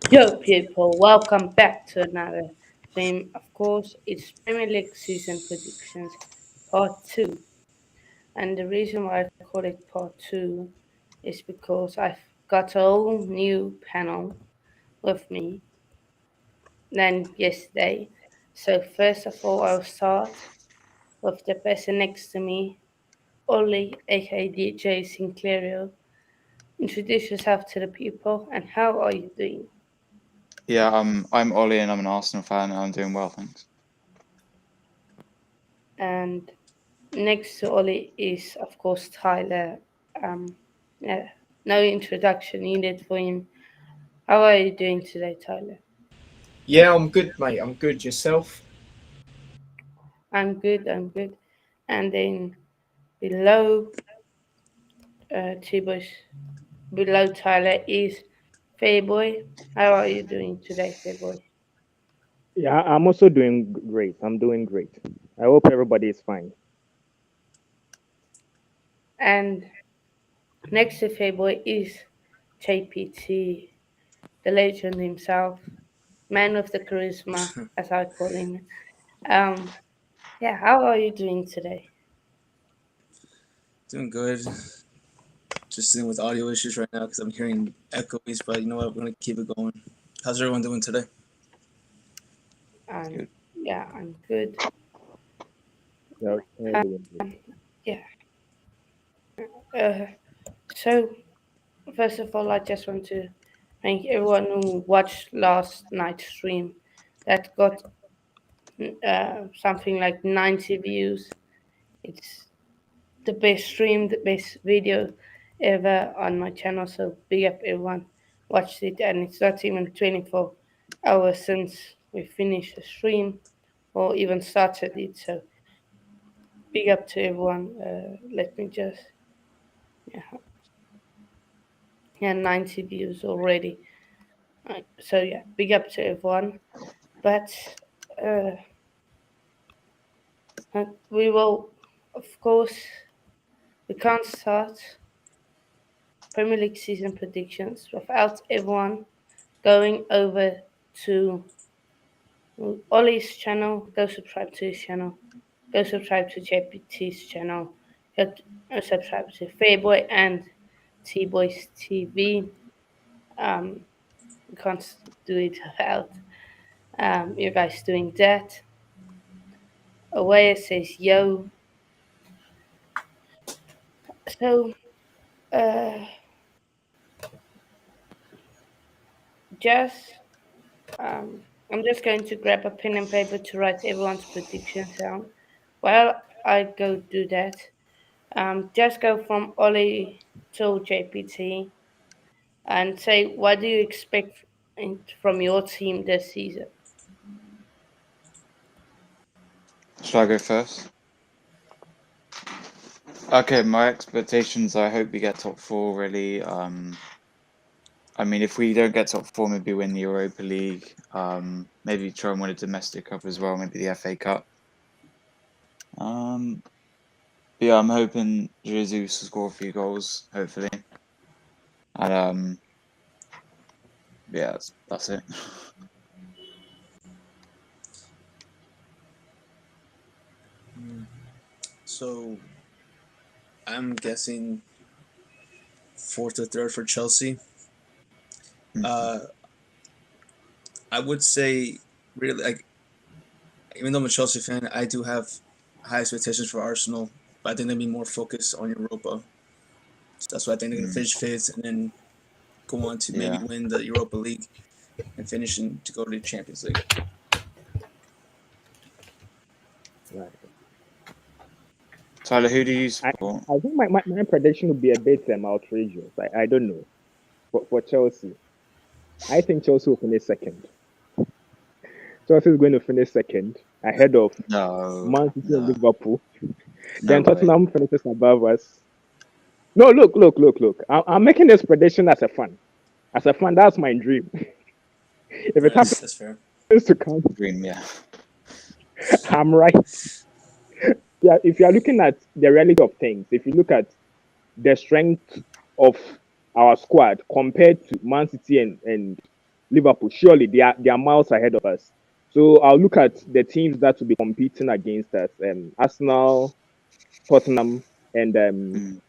Yo, people, welcome back to another stream. Of course, it's Premier League season predictions part two. And the reason why I call it part two is because I've got a whole new panel with me than yesterday. So, first of all, I'll start with the person next to me, Ollie, aka DJ Sinclario. Introduce yourself to the people and how are you doing? Yeah, I'm Ollie and I'm an Arsenal fan and I'm doing well, thanks. And next to Ollie is, of course, Tyler. Um, yeah, no introduction needed for him. How are you doing today, Tyler? Yeah, I'm good, mate. I'm good. Yourself? I'm good, I'm good. And then below T-Bush, below Tyler is Fairboy. How are you doing today, Fairboy? Yeah, I'm also doing great. I'm doing great. I hope everybody is fine. And next to Fairboy is JPT, the legend himself, man with the charisma, as I call him. Um, yeah, how are you doing today? Doing good. Just dealing with audio issues right now because I'm hearing echoes, but you know what? We're gonna keep it going. How's everyone doing today? Um, Good. yeah, I'm good. Yeah, we're doing great. Yeah. Uh, so first of all, I just want to thank everyone who watched last night's stream. That got something like 90 views. It's the best stream, the best video ever on my channel. So big up everyone watched it, and it's not even 24 hours since we finished the stream or even started it. So big up to everyone. Let me just yeah, yeah, 90 views already. So yeah, big up to everyone. But uh, we will, of course, we can't start Premier League season predictions without everyone going over to Ollie's channel. Go subscribe to his channel. Go subscribe to JPT's channel. Go subscribe to Fairboy and T Boys TV. Um, we can't do it without you guys doing that. Away says yo. So uh, just I'm just going to grab a pen and paper to write everyone's predictions down. While I go do that, just go from Ollie to JPT and say what do you expect from your team this season? Shall I go first? Okay, my expectations, I hope we get top four really. I mean if we don't get top four, maybe win the Europa League, maybe try and win a domestic cup as well, maybe the FA Cup. Um yeah, I'm hoping Jesus will score a few goals, hopefully. And yeah, that's it. So I'm guessing fourth or third for Chelsea. Uh, I would say really like even though I'm a Chelsea fan, I do have high expectations for Arsenal, but I think they'll be more focused on Europa. So that's why I think they're gonna finish fifth and then go on to maybe Yeah. win the Europa League and finishing to go to the Champions League. Right. Tyler, who do you I, support? I think my prediction would be a bit outrageous. I don't know. For Chelsea, I think Chelsea will finish second. Chelsea is going to finish second ahead of No, Man City and no, Liverpool. no Then way. Tottenham finishes above us. No, look. I'm making this prediction as a fan. As a fan, that's my dream. If it happens That's fair. to come, Dream, yeah. I'm right. Yeah, if you are looking at the reality of things, if you look at the strength of our squad compared to Man City and Liverpool. Surely they are miles ahead of us. So I'll look at the teams that will be competing against us: Arsenal, Tottenham, and Mm.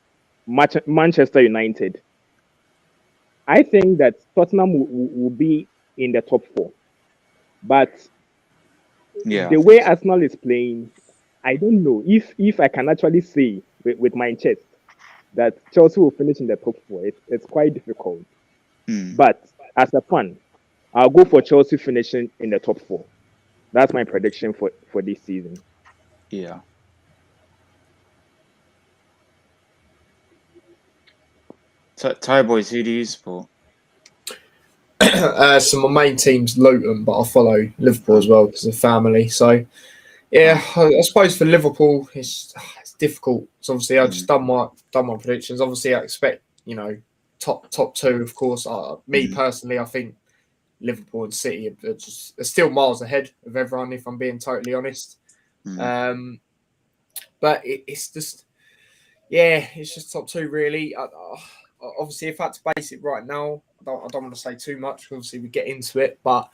Manchester United. I think that Tottenham will be in the top four, but Yeah, I the think way so. Arsenal is playing, I don't know if I can actually say with my chest that Chelsea will finish in the top four. It's quite difficult. Mm. But as a fan, I'll go for Chelsea finishing in the top four. That's my prediction for this season. Yeah. Thai boys, who do you support? So my main team's Luton, but I follow Liverpool as well because of family. So yeah, I suppose for Liverpool, it's difficult. So obviously, I've just done my predictions. Obviously, I expect top two, of course. Me Mm. personally, I think Liverpool and City are still miles ahead of everyone. If I'm being totally honest, Mm. but it's just it's just top two really. Obviously, if I had to base it right now, I don't want to say too much. Obviously, we get into it, but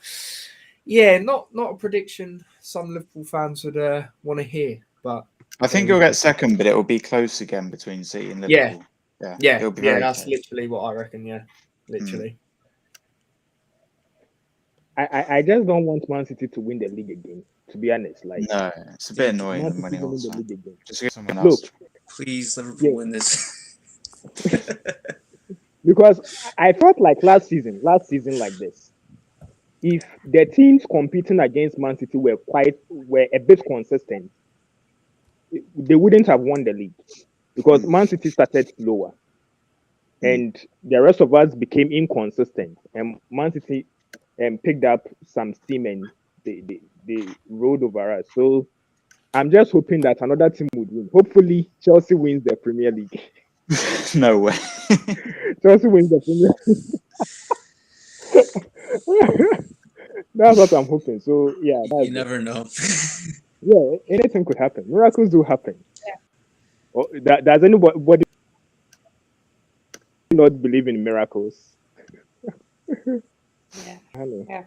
yeah, not a prediction some Liverpool fans would want to hear. But I think you'll get second, but it will be close again between City and yeah, Liverpool. Yeah, yeah, it'll be yeah. very That's close. literally what I reckon. Yeah, literally. I just don't want Man City to win the league again. To be honest, like No, it's a bit annoying Man them City winning all winning the the time. league again. Just get someone else. Look, Please, Liverpool yeah, win this. because I felt like last season like this, if the teams competing against Man City were a bit consistent, they wouldn't have won the league because Man City started slower and the rest of us became inconsistent, and Man City picked up some steam and they rode over us. So I'm just hoping that another team would win. Hopefully, Chelsea wins the Premier League. No way. Chelsea wins the Premier League. That's what I'm hoping. So yeah, You that's it. never know. Yeah, anything could happen. Miracles do happen. Does anybody not believe in miracles? Yeah. I don't know. Yeah.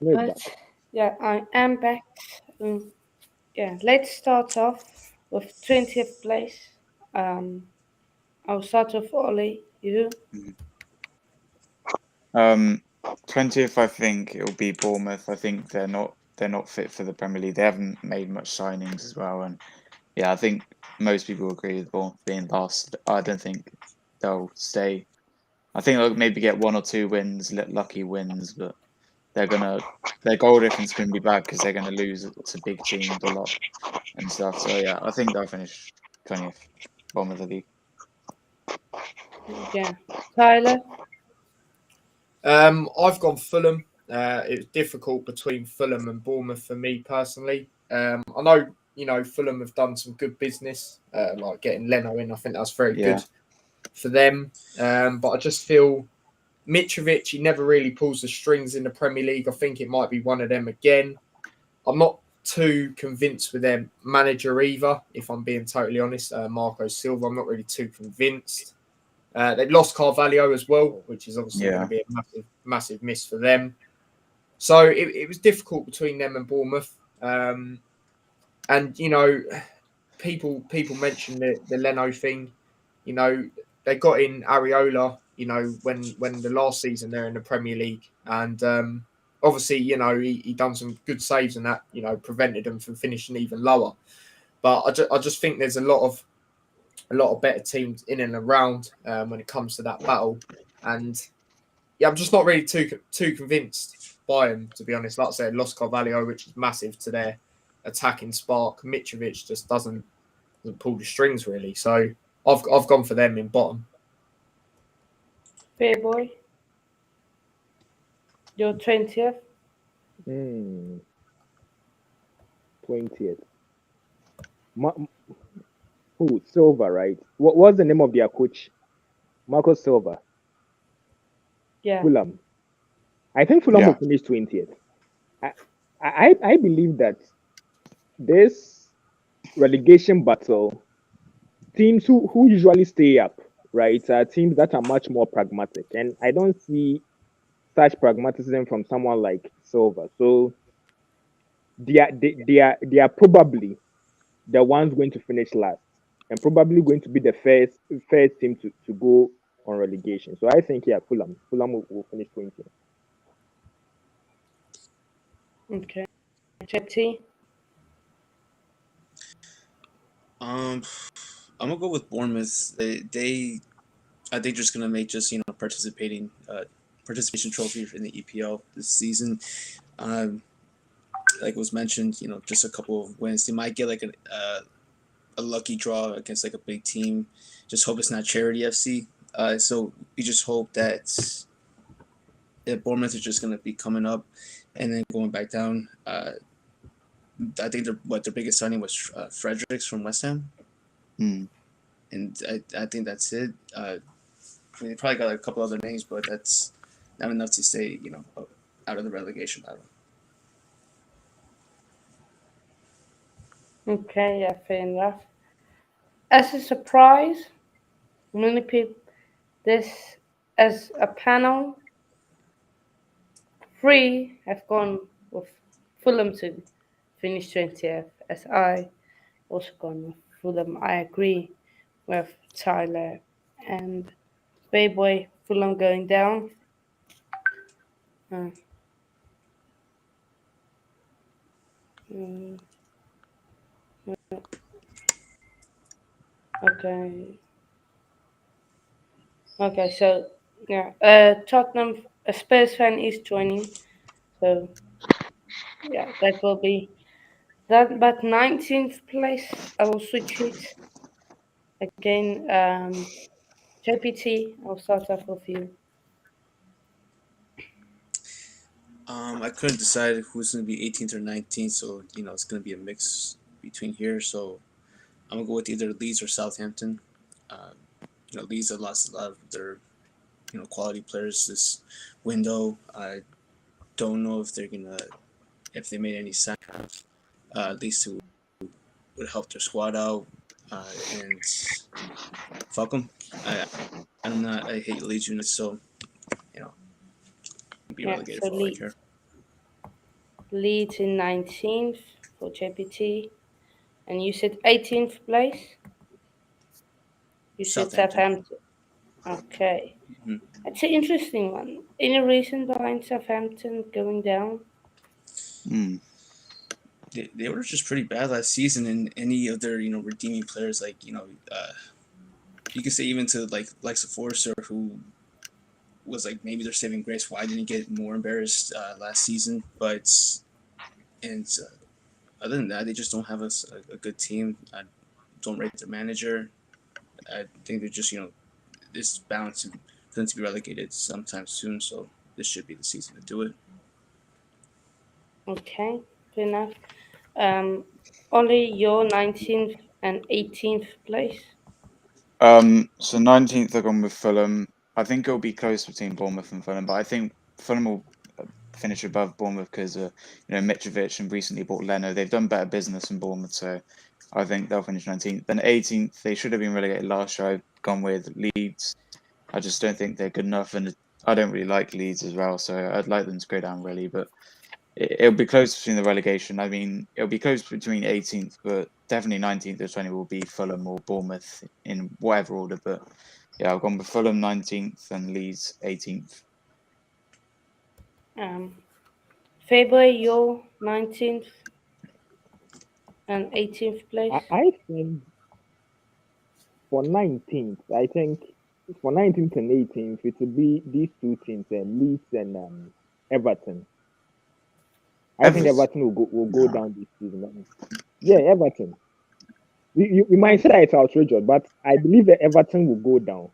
No, But but yeah, I am back. Yeah, let's start off with 20th place. I'll start with Ollie. You? 20th, I think it'll be Bournemouth. I think they're not fit for the Premier League. They haven't made much signings as well, and yeah, I think most people agree with Bournemouth being last. I don't think they'll stay. I think they'll maybe get one or two wins, lucky wins, but their goal difference can be bad because they're gonna lose to big teams a lot and stuff. So yeah, I think they'll finish 20th, bottom of the league. Yeah. Tyler? I've gone Fulham. It was difficult between Fulham and Bournemouth for me personally. I know Fulham have done some good business, like getting Leno in. I think that's very Yeah. good for them. But I just feel Mitrovic, he never really pulls the strings in the Premier League. I think it might be one of them again. I'm not too convinced with their manager either, if I'm being totally honest. Marco Silva, I'm not really too convinced. They've lost Carvalho as well, which is obviously going to be a massive, massive miss for them. So it was difficult between them and Bournemouth. And people mention the Leno thing. They got in Areola. When the last season they're in the Premier League, and obviously he done some good saves and that prevented them from finishing even lower. But I just think there's a lot of better teams in and around when it comes to that battle. And yeah, I'm just not really too convinced by them, to be honest. Like I said, lost Carvalho, which is massive to their attacking spark. Mitrovic just doesn't pull the strings really. So I've gone for them in bottom. Fair boy. Your 20th? 20th. Silva, right? What's the name of their coach? Marco Silva. Yeah. Fulham. I think Fulham will finish 20th. I believe that this relegation battle, teams who usually stay up, right, are teams that are much more pragmatic. And I don't see such pragmatism from someone like Silva. So they are probably the ones going to finish last and probably going to be the first team to go on relegation. So I think Fulham will finish 20th. Okay. Chelsea. I'm gonna go with Bournemouth. I think just gonna make just participation trophy in the EPL this season. Like was mentioned, just a couple of wins. They might get like a lucky draw against like a big team. Just hope it's not Charity FC. So we just hope that Bournemouth is just gonna be coming up and then going back down. I think their biggest signing was Fredericks from West Ham. Hmm. And I think that's it. They probably got like a couple other names, but that's not enough to stay, out of the relegation battle. Okay, yeah, fair enough. As a surprise, many people this as a panel, three have gone with Fulham to finish 20th. As I also gone with Fulham. I agree with Tyler and Bayboy. Fulham going down. Uh, mm, okay. Okay, so yeah, Tottenham, a Spurs fan is joining. So yeah, that will be that. But 19th place, I will switch it again. JPT, I'll start off with you. I couldn't decide who's going to be 18th or 19th, so it's going to be a mix between here. So I'm gonna go with either Leeds or Southampton. Uh, Leeds have lost a lot of their quality players this window. I don't know if they made any sign at least to would help their squad out and fuck them. I hate Leeds units, so you know be Yeah, relegated so for all I care. Leeds in 19th for JPT. And you said 18th place? You said Southampton. Southampton. Okay. Mhm. That's an interesting one. Any reason behind Southampton going down? Hmm. They were just pretty bad last season, and any of their redeeming players you could say even to like likes of Forster, who was like maybe their saving grace. Why didn't he get more embarrassed last season? But and other than that, they just don't have a good team. I don't rate their manager. I think they're just this bound to for them to be relegated sometime soon. So this should be the season to do it. Okay, fair enough. Only your 19th and 18th place. So 19th, I've gone with Fulham. I think it'll be close between Bournemouth and Fulham, but I think Fulham will finish above Bournemouth because Mitrovic and recently bought Leno. They've done better business than Bournemouth, so I think they'll finish 19th. Then 18th, they should have been relegated last year. I've gone with Leeds. I just don't think they're good enough, and I don't really like Leeds as well, so I'd like them to go down really, but it'll be close between the relegation. I mean, it'll be close between 18th, but definitely 19th or 20th will be Fulham or Bournemouth in whatever order. But yeah, I've gone with Fulham 19th and Leeds 18th. Faber, your 19th and 18th place. I think for 19th, I think for 19th and 18th, it will be these two teams, Leeds and Everton. I think Everton will go down this season. Yeah, Everton. You might say that it's outrageous, but I believe that Everton will go down.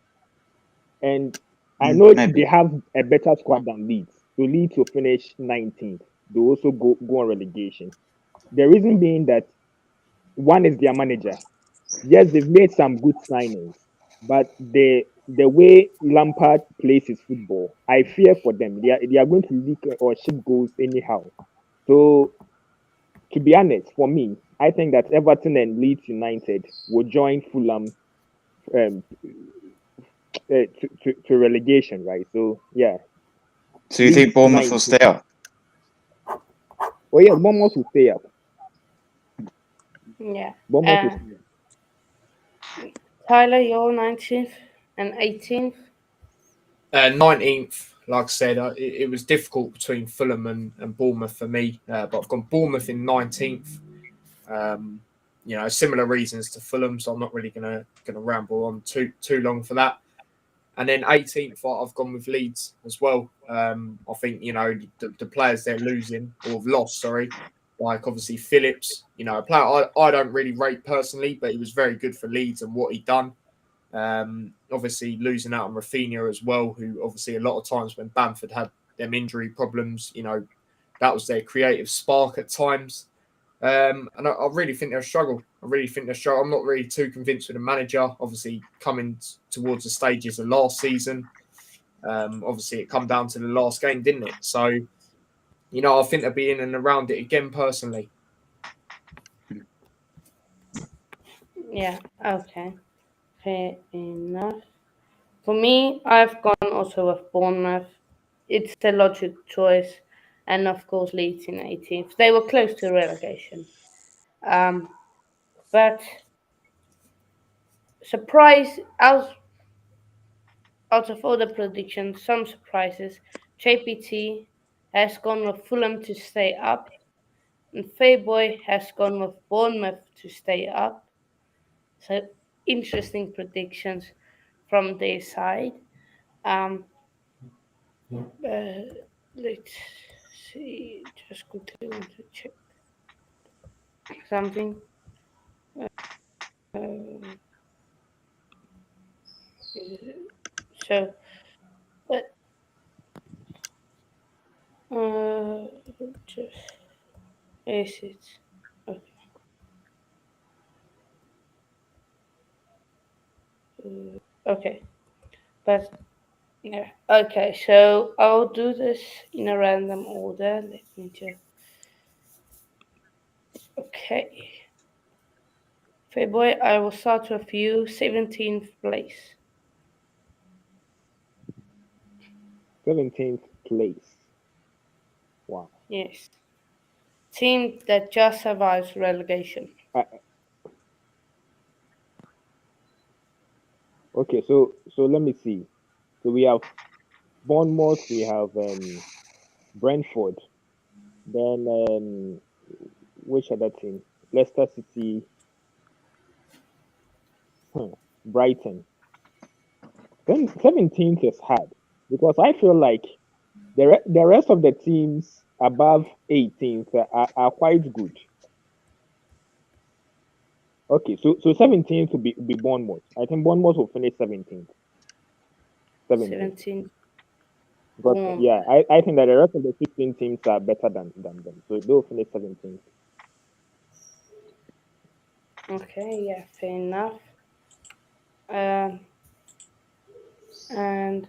And I know Maybe. they have a better squad than Leeds. So Leeds will finish 19th. They also go on relegation. The reason being that one is their manager. Yes, they've made some good signings, but the way Lampard plays his football, I fear for them. They are going to leak or ship goals anyhow. So to be honest, for me, I think that Everton and Leeds United will join Fulham to relegation, right? So yeah, So you think Leeds Bournemouth will tonight. stay up? Oh yes, Bournemouth will stay up. Yeah. Bournemouth will stay up. Tyler, you're 19th and 18th. 19th, like I said, it was difficult between Fulham and Bournemouth for me, but I've gone Bournemouth in 19th. Similar reasons to Fulham, so I'm not really gonna ramble on too long for that. And then 18th, I've gone with Leeds as well. I think the players they're losing or have lost, sorry, like obviously Phillips, a player I don't really rate personally, but he was very good for Leeds and what he done. Obviously losing out on Rafinha as well, who obviously a lot of times when Bamford had them injury problems, that was their creative spark at times. And I really think they'll struggle. I'm not really too convinced with the manager. Obviously, coming towards the stages of last season, obviously it come down to the last game, didn't it? So, I think they'll be in and around it again. Personally, Yeah, okay. Fair enough. For me, I've gone also with Bournemouth. It's the logic choice. And of course, Leeds in 18th. They were close to relegation. But surprise, out of all the predictions, some surprises. JPT has gone with Fulham to stay up. And Fayboy has gone with Bournemouth to stay up. So interesting predictions from their side. Um, let's see. Just quickly want to check something. So, but just is it okay? Okay, but yeah. Okay, so I'll do this in a random order. Let me just. Okay. February, I will start with you. 17th place. 17th place. Wow. Yes. Team that just survives relegation. Okay, so let me see. So we have Bournemouth, we have Brentford, then which other team? Leicester City, Brighton. Then 17th is hard because I feel like the rest of the teams above 18th are quite good. Okay, so 17th will be Bournemouth. I think Bournemouth will finish 17th. 17th. But yeah, I think that the rest of the 16 teams are better than them. So they'll finish 17th. Okay, yeah, fair enough. And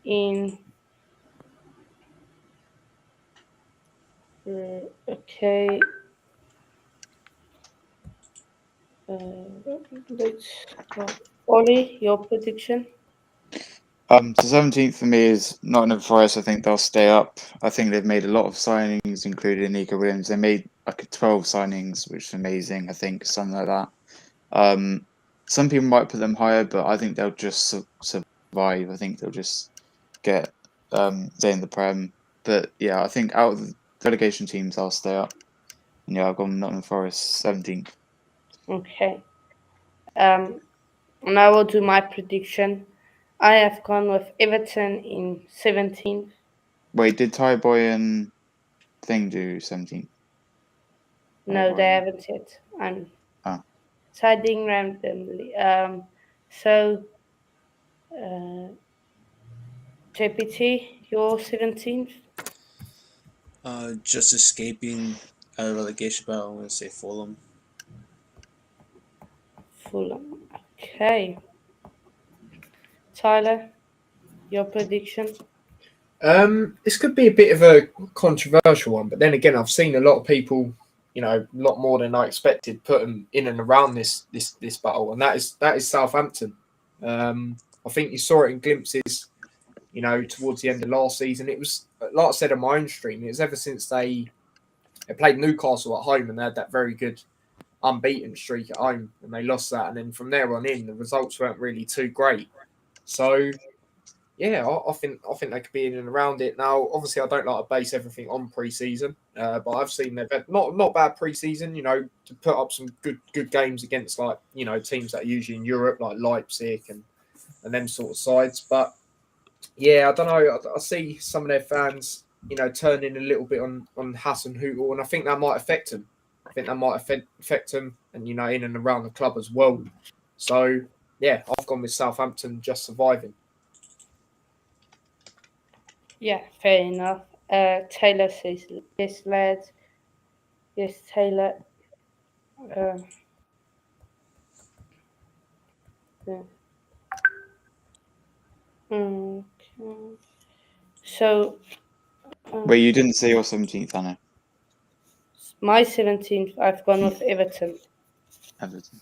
in okay, let's go. Ollie, your prediction? So 17th for me is Nottingham Forest. I think they'll stay up. I think they've made a lot of signings, including Nico Williams. They made like 12 signings, which is amazing. I think something like that. Some people might put them higher, but I think they'll just survive. I think they'll just get stay in the Prem. But yeah, I think out of the relegation teams, I'll stay up. And yeah, I've gone Nottingham Forest 17th. Okay. And I will do my prediction. I have gone with Everton in 17th. Wait, did Ty Boy and Thing do 17th? No, they haven't yet. I'm deciding randomly. So, JPT, you're 17th. Just escaping out of relegation battle, I'm going to say Fulham. Fulham. Okay. Tyler, your prediction? This could be a bit of a controversial one, but then again, I've seen a lot of people, a lot more than I expected, put them in and around this battle, and that is Southampton. I think you saw it in glimpses you know, towards the end of last season. It was, like I said on my own stream, it was ever since they played Newcastle at home and they had that very good unbeaten streak at home, and they lost that. And then from there on in, the results weren't really too great. So yeah, I think they could be in and around it. Now, obviously, I don't like to base everything on pre-season, but I've seen they've had not bad pre-season. You know, to put up some good games against, like, you know, teams that are usually in Europe, like Leipzig and them sort of sides. But yeah, I don't know. I see some of their fans, you know, turning a little bit on Hasenhüttl, and I think that might affect them. I think that might affect them, and, you know, in and around the club as well. So yeah, I've gone with Southampton just surviving. Yeah, fair enough. Taylor says, yes, lads. Yes, Taylor. Yeah. Okay. So, Wait, you didn't say your 17th, Anna. my 17th, I've gone with Everton. Everton.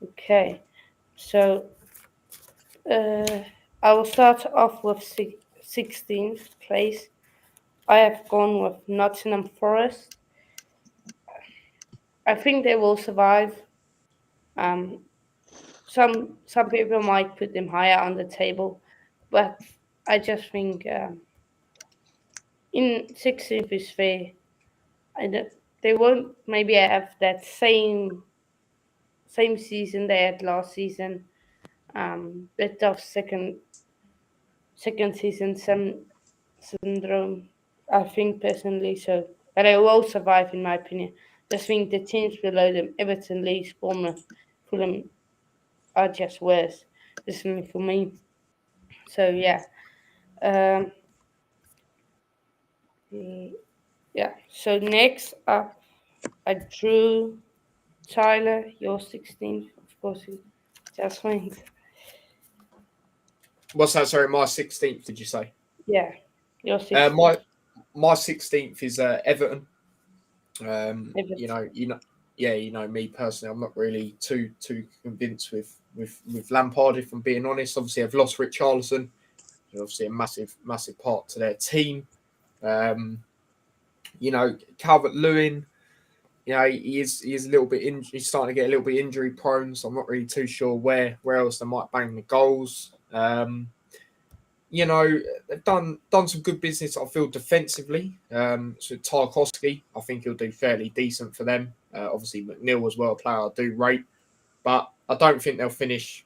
Okay. So, I will start off with 16th place. I have gone with Nottingham Forest. I think they will survive. Some people might put them higher on the table, but I just think in 16th is fair. They won't maybe have that same season they had last season. Bit of second season syndrome, I think personally. So, but they will survive in my opinion. Just think the teams below them, Everton, Leeds, Bournemouth, Fulham, are just worse. Personally for me. So yeah. Um, yeah. So next up, I drew Tyler, your 16th, of course. Just went. What's that? Sorry, my 16th. Did you say? Yeah, your 16th. My 16th is Everton. Everton. Yeah, you know me personally. I'm not really too convinced with Lampard. If I'm being honest, obviously I've lost Richarlison. Obviously a massive part to their team. You know, Calvert-Lewin. You know, he is a little bit he's starting to get a little bit injury prone. So I'm not really too sure where else they might bang the goals. You know, they've done some good business, I feel, defensively. So Tarkowski, I think he'll do fairly decent for them. Obviously, McNeil as well, a player I do rate. But I don't think they'll finish,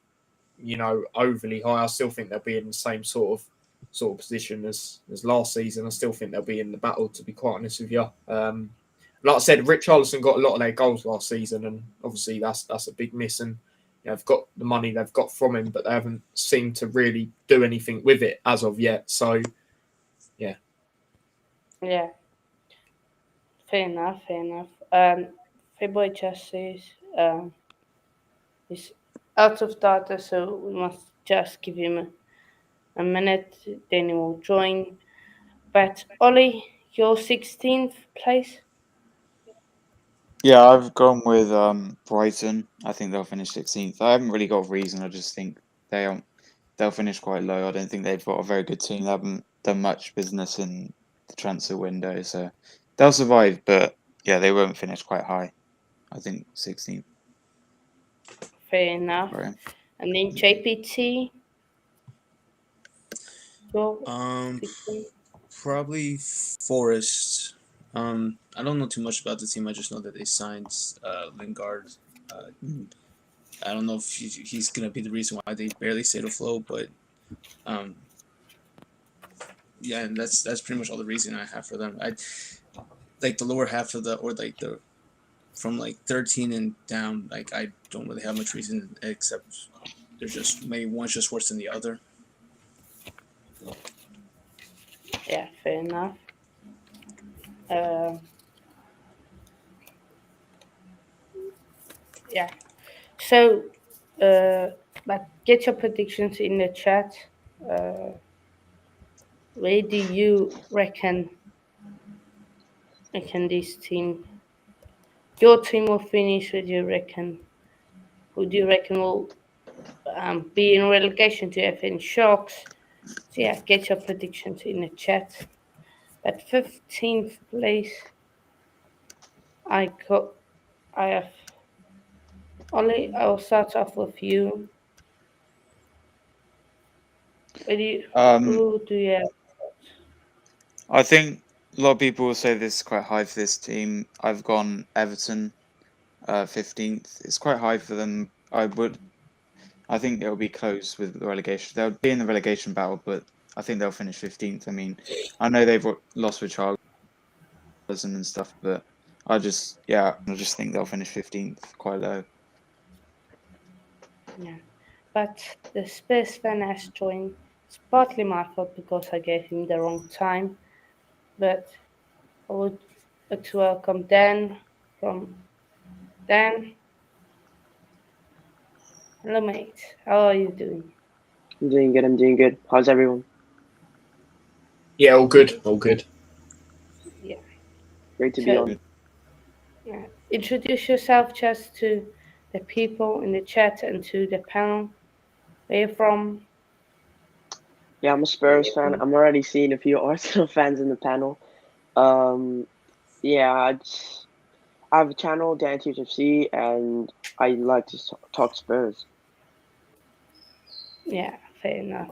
you know, overly high. I still think they'll be in the same sort of position as last season. I still think they'll be in the battle, to be quite honest with you. Like I said, Richarlison got a lot of their goals last season, and obviously that's a big miss. And they've got the money they've got from him, but they haven't seemed to really do anything with it as of yet. So, yeah. Yeah. Fair enough. Feboy just says he's out of data, so we must just give him a minute, then he will join. But Ollie, your 16th place? Yeah, I've gone with Brighton. I think they'll finish 16th. I haven't really got a reason. I just think they'll finish quite low. I don't think they've got a very good team. They haven't done much business in the transfer window, so they'll survive. But yeah, they won't finish quite high. I think 16th. Fair enough. Right. And then JPT. Your 16th? Probably Forest. I don't know too much about the team. I just know that they signed Lingard. I don't know if he's gonna be the reason why they barely stayed afloat, but yeah, and that's pretty much all the reason I have for them. I like the lower half of the from like 13 and down. Like I don't really have much reason except there's just maybe one's just worse than the other. Yeah, fair enough. Yeah. So, but get your predictions in the chat. Where do you reckon this team, your team will finish? Who do you reckon? Who do you reckon will be in relegation to FN Sharks. So yeah, get your predictions in the chat. At 15th place, I have Ollie. I will start off with you. Who do you have? I think a lot of people will say this is quite high for this team. I've gone Everton, 15th. It's quite high for them. I think it'll be close with the relegation. They'll be in the relegation battle, but I think they'll finish 15th. I mean, I know they've lost with Charles and stuff, but I just think they'll finish 15th, quite low. Yeah, but the Spurs fan has joined. It's partly my fault because I gave him the wrong time, but I would like to welcome Dan from Dan. Hello, mate. How are you doing? I'm doing good. How's everyone? Yeah, all good, all good. Yeah. Great to be on. Yeah. Introduce yourself just to the people in the chat and to the panel. Where you from? Yeah, I'm a Spurs fan. I'm already seeing a few Arsenal fans in the panel. Yeah, I have a channel, Dan FC, and I like to talk Spurs. Yeah, fair enough.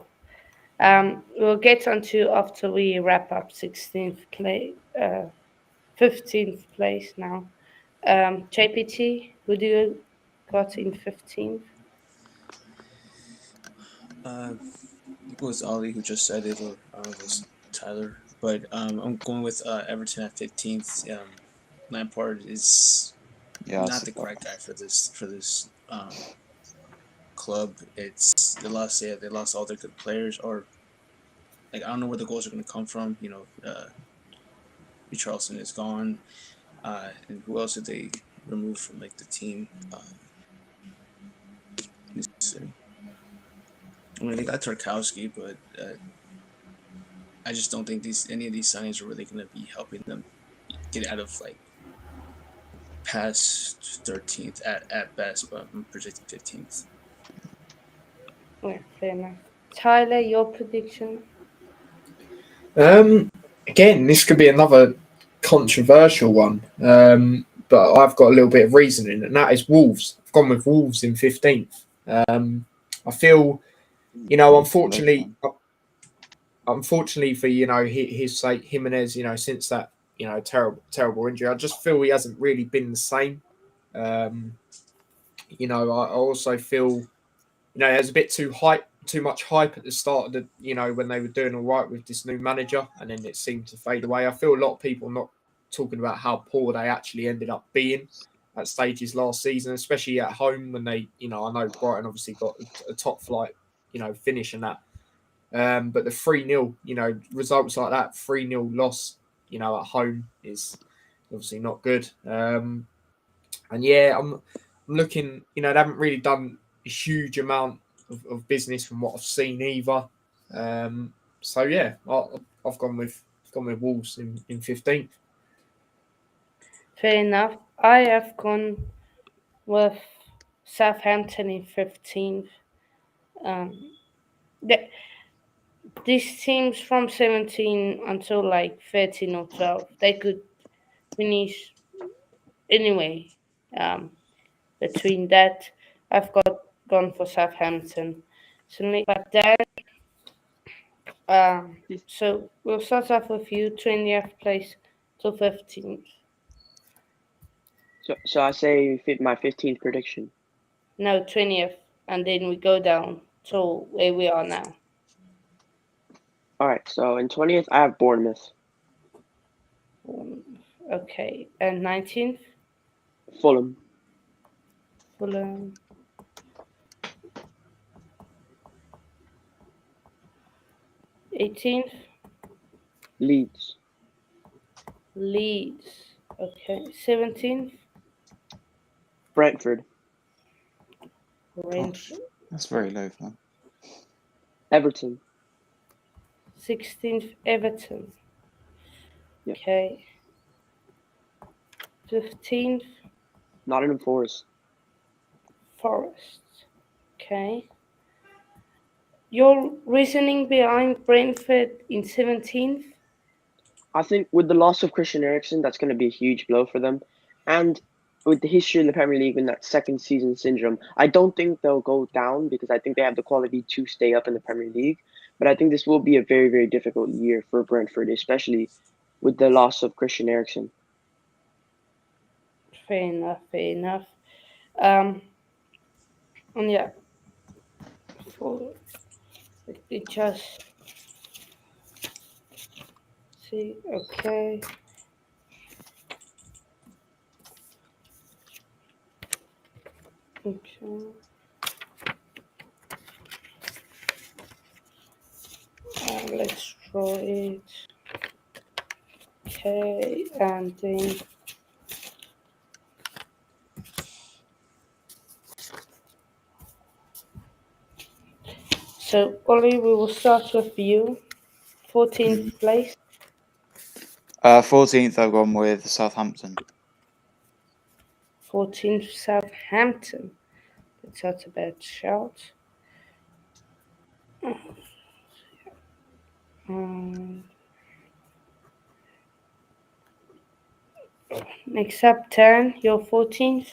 We'll get onto after we wrap up 15th place now. JPT, who do you got in 15th? It was Ollie who just said it, or I don't know if it was Tyler, but I'm going with Everton at 15th. Lampard is not the correct guy for this club. It's they lost all their good players, or like I don't know where the goals are going to come from. Richarlison is gone, and who else did they remove from like the team? I mean, they got Tarkowski, but I just don't think any of these signings are really going to be helping them get out of like past 13th at best, but I'm predicting 15th. Yeah, fair enough. Tyler, your prediction? Again, this could be another controversial one, but I've got a little bit of reasoning, and that is Wolves. I've gone with Wolves in 15th. I feel, unfortunately for his sake, Jimenez, since that terrible injury, I just feel he hasn't really been the same. I also feel, there's a bit too much hype at the start of the, when they were doing all right with this new manager, and then it seemed to fade away. I feel a lot of people not talking about how poor they actually ended up being at stages last season, especially at home when they, I know Brighton obviously got a top flight, finish and that. But the 3-0, results like that, 3-0 loss, at home is obviously not good. And yeah, I'm looking, they haven't really done a huge amount of business from what I've seen either. So yeah, I've gone with Wolves in 15th. Fair enough. I have gone with Southampton in 15th. These teams from 17 until like 13 or 12, they could finish anyway. Between that, I've gone for Southampton. But then, so we'll start off with you, 20th place to 15th. So I say my 15th prediction. No, 20th, and then we go down to where we are now. All right, so in 20th, I have Bournemouth. Okay, and 19th? Fulham. 18th? Leeds. Okay, 17th? Brentford. That's very low, man. Everton. 16th, Everton. Yep. Okay. 15th, Nottingham Forest. Okay. Your reasoning behind Brentford in 17th? I think with the loss of Christian Eriksen, that's going to be a huge blow for them. And with the history in the Premier League and that second season syndrome, I don't think they'll go down because I think they have the quality to stay up in the Premier League. But I think this will be a very, very difficult year for Brentford, especially with the loss of Christian Eriksen. Fair enough, fair enough. And yeah, let me just see. Okay. Okay. Let's draw it. Okay, and then so Ollie, we will start with you. 14th place. 14th, I've gone with Southampton. 14th, Southampton. That's not a bad shout. Next up, Taryn, you're 14th.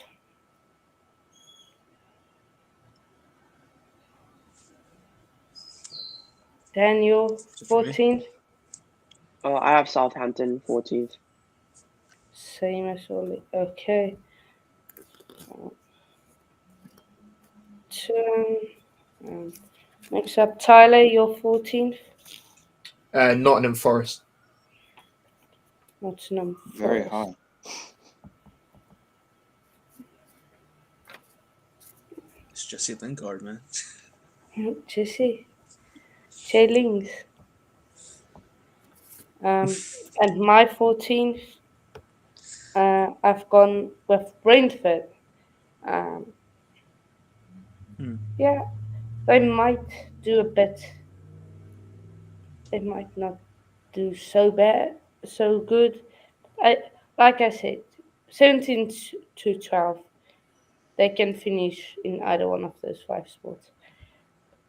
Daniel, 14th. I have Southampton 14th. Same as Ollie. Okay. Turn. Next up, Tyler, you're 14th. Nottingham Forest. Nottingham Very Forest. high. It's Jesse Lingard, man. Jesse. Lings. And my 14th, I've gone with Brentford. Yeah, they might do a bit. They might not do so bad, so good. Like I said, 17 to 12, they can finish in either one of those 5 spots.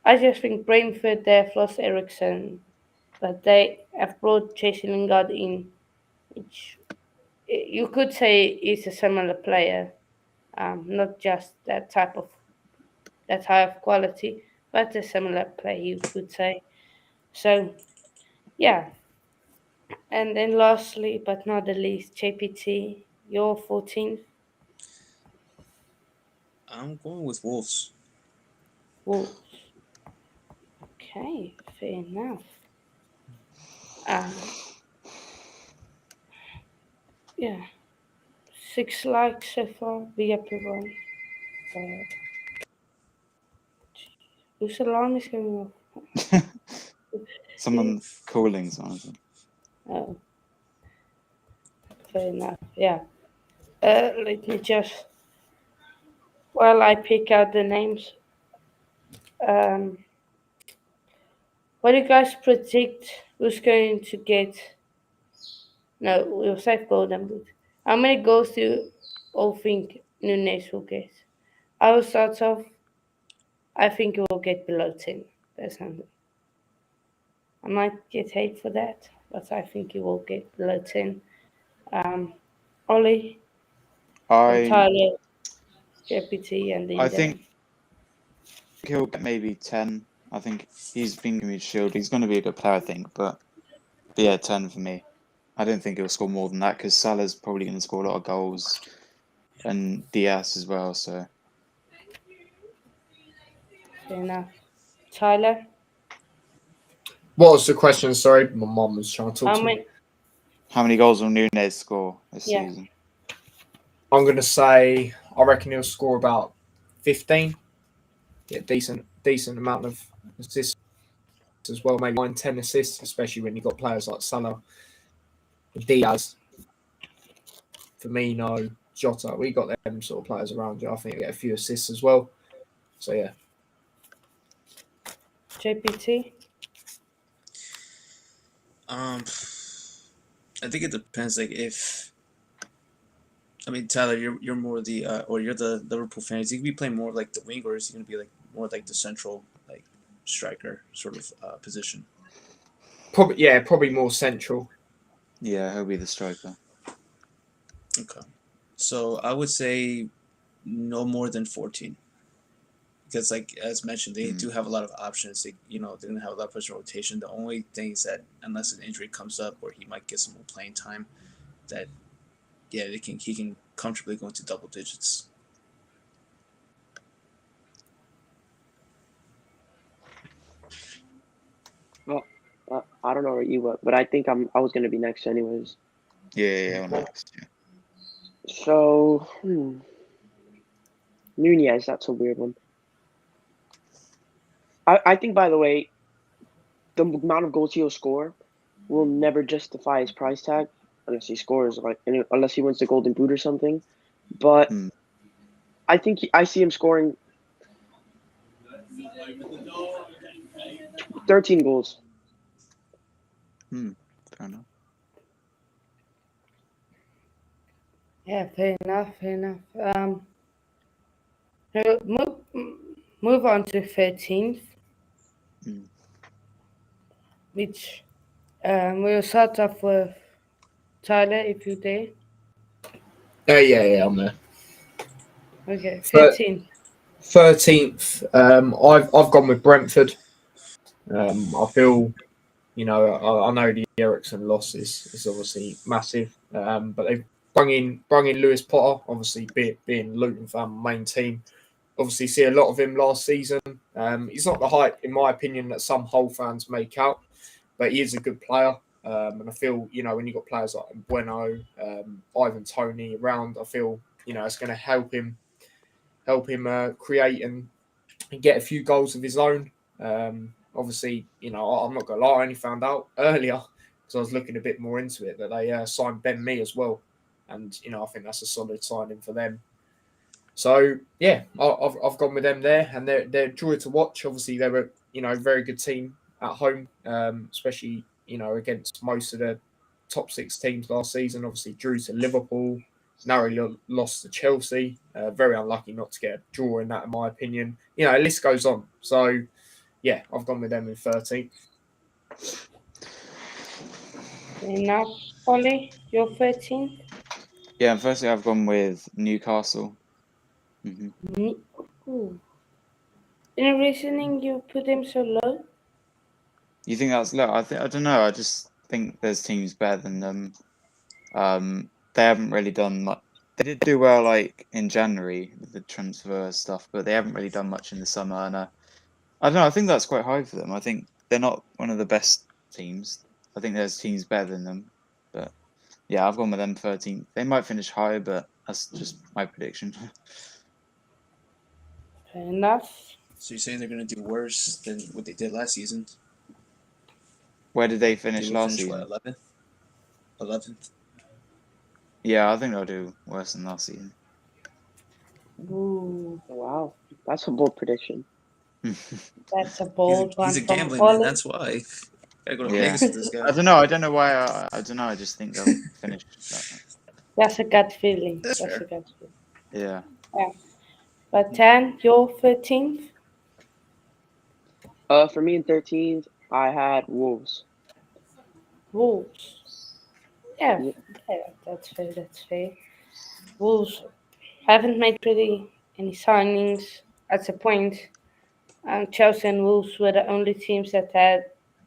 I just think Brentford, they've lost Ericsson, but they have brought Jesse Lingard in, which you could say is a similar player, not just that high of quality, but a similar player, you could say. So, yeah. And then lastly, but not the least, JPT, you're 14th. I'm going with Wolves. Wolves. Okay, fair enough. Yeah. 6 likes so far. Big up everyone. Whose alarm is going off? Someone calling something. Oh, fair enough. Yeah. Let me just, while I pick out the names, what do you guys predict who's going to get? No, we'll save Golden Boot. How many goals do you all think Nunes will get? I will start off. I think he will get below 10. Personally, I might get hate for that, but I think he will get below 10. Ollie, and I Tyler, JPT, and then I think he'll get maybe 10. I think he's been giving me a shield. He's going to be a good player, I think. But yeah, 10 for me. I don't think he'll score more than that because Salah's probably going to score a lot of goals and Diaz as well. So fair enough. Tyler, What was the question? Sorry, my mum was trying to talk how to me. many? how many goals will Nunes score this Yeah. season? I'm going to say I reckon he'll score about 15. Yeah, decent amount of assists as well, maybe 9-10 assists, especially when you've got players like Salah, Diaz, Firmino, Jota. We got them sort of players around you. I think he'll get a few assists as well. So yeah. JPT? I think it depends. Like if, I mean, Tyler, you're more the or you're the Liverpool fan. Is he gonna be playing more like the wing, or is he gonna be like more like the central like striker sort of position? Probably more central. Yeah, he'll be the striker. Okay. So I would say no more than 14. Because, like as mentioned, they do have a lot of options. They, they're gonna have a lot of person rotation. The only thing is that unless an injury comes up or he might get some more playing time, that he can comfortably go into double digits. Well, I don't know where you were, but I think I was gonna be next anyways. Yeah, next. Yeah. So Nunez, that's a weird one. I think, by the way, the amount of goals he'll score will never justify his price tag unless he scores unless he wins the Golden Boot or something. But I think I see him scoring 13 goals. Fair enough. Yeah, fair enough. Move on to 13th, which we'll start off with Tyler, if you dare. Yeah, I'm there. Okay, 13th. 13th. I've gone with Brentford. I feel, I know the Eriksen loss is obviously massive, but they've brung in Lewis Potter, obviously being Luton fan main team. Obviously, see a lot of him last season. He's not the hype, in my opinion, that some Hull fans make out, but he is a good player. And I feel, when you've got players like Bueno, Ivan Toney around, I feel, it's going to help him create and get a few goals of his own. Obviously, I'm not going to lie, I only found out earlier because I was looking a bit more into it that they signed Ben Mee as well. And, I think that's a solid signing for them. So, yeah, I've gone with them there, and they're a joy to watch. Obviously, they were, a very good team at home, especially, against most of the top 6 teams last season. Obviously, drew to Liverpool, narrowly lost to Chelsea. Very unlucky not to get a draw in that, in my opinion. The list goes on. So, yeah, I've gone with them in 13th. Enough, Ollie, you're 13th. Yeah, and firstly, I've gone with Newcastle. Ooh. Any reasoning you put him so low? You think that's low? I don't know. I just think there's teams better than them. They haven't really done much. They did do well, like in January with the transfer stuff, but they haven't really done much in the summer. And I don't know. I think that's quite high for them. I think they're not one of the best teams. I think there's teams better than them. But yeah, I've gone with them 13th. They might finish higher, but that's just my prediction. Fair enough. So you're saying they're going to do worse than what they did last season? Where did they finish They last finish season? what, 11th? Yeah, I think they'll do worse than last season. Ooh, Wow, that's a bold prediction. that's a bold one. He's a from gambling man. Ollie. That's why. Gotta go to Yeah. Vegas with this guy. I don't know. I don't know why. I don't know. I just think they'll finish. That's a gut feeling. That's That's fair. a gut feeling. Yeah. But 10, you're 13th. For me in 13th, I had Wolves. Wolves. Yeah, that's fair. Wolves haven't made really any signings at the point. Chelsea and Wolves were the only teams that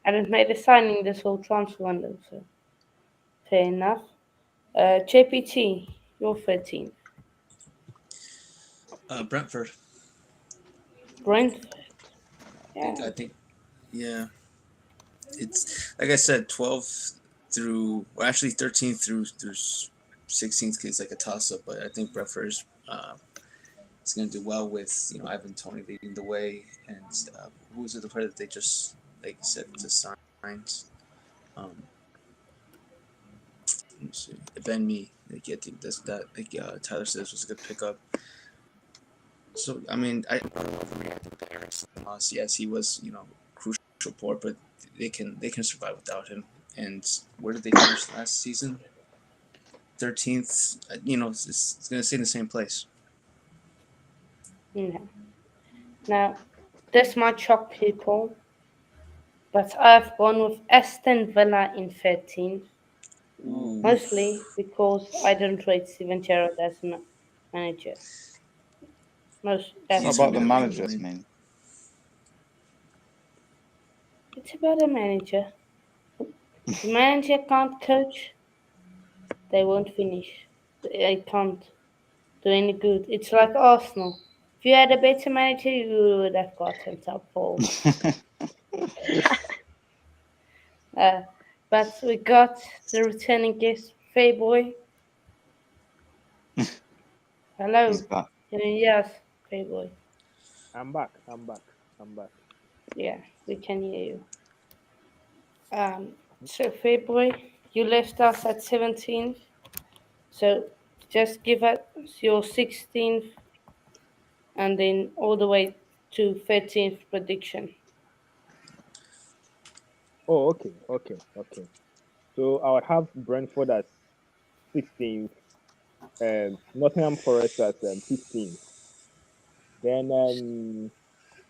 hadn't made a signing this whole transfer window. So fair enough. JPT, you're 13th. Brentford. Brentford. Yeah. I think, yeah. It's like I said, 12th through, well, actually 13th through 16th is like a toss up, but I think Brentford is going to do well with Ivan Toney leading the way, and who was it the player that they just like you said just signed? Let me see, Ben Mee. Like, I think Tyler says was a good pickup. So I mean, I think the Eriksen loss. Yes, he was crucial port, but they can survive without him. And where did they finish last season? 13th. It's going to stay in the same place. Yeah. Now, this might shock people, but I've gone with Aston Villa in 13th, Ooh. mostly because I don't rate Steven Gerrard as a manager. It's That's not He's about the gonna managers, ruin- man. It's about a manager. If the manager can't coach, they won't finish. They can't do any good. It's like Arsenal. If you had a better manager, you would have gotten top four. But we got the returning guest, Fayboy. Hello. He's back. Yes, Fayboy. I'm back. Yeah, we can hear you. So Fayboy, you left us at 17th. So just give us your 16th and then all the way to 13th prediction. Oh, okay. So I would have Brentford as 16th, Nottingham Forest as 15th. Then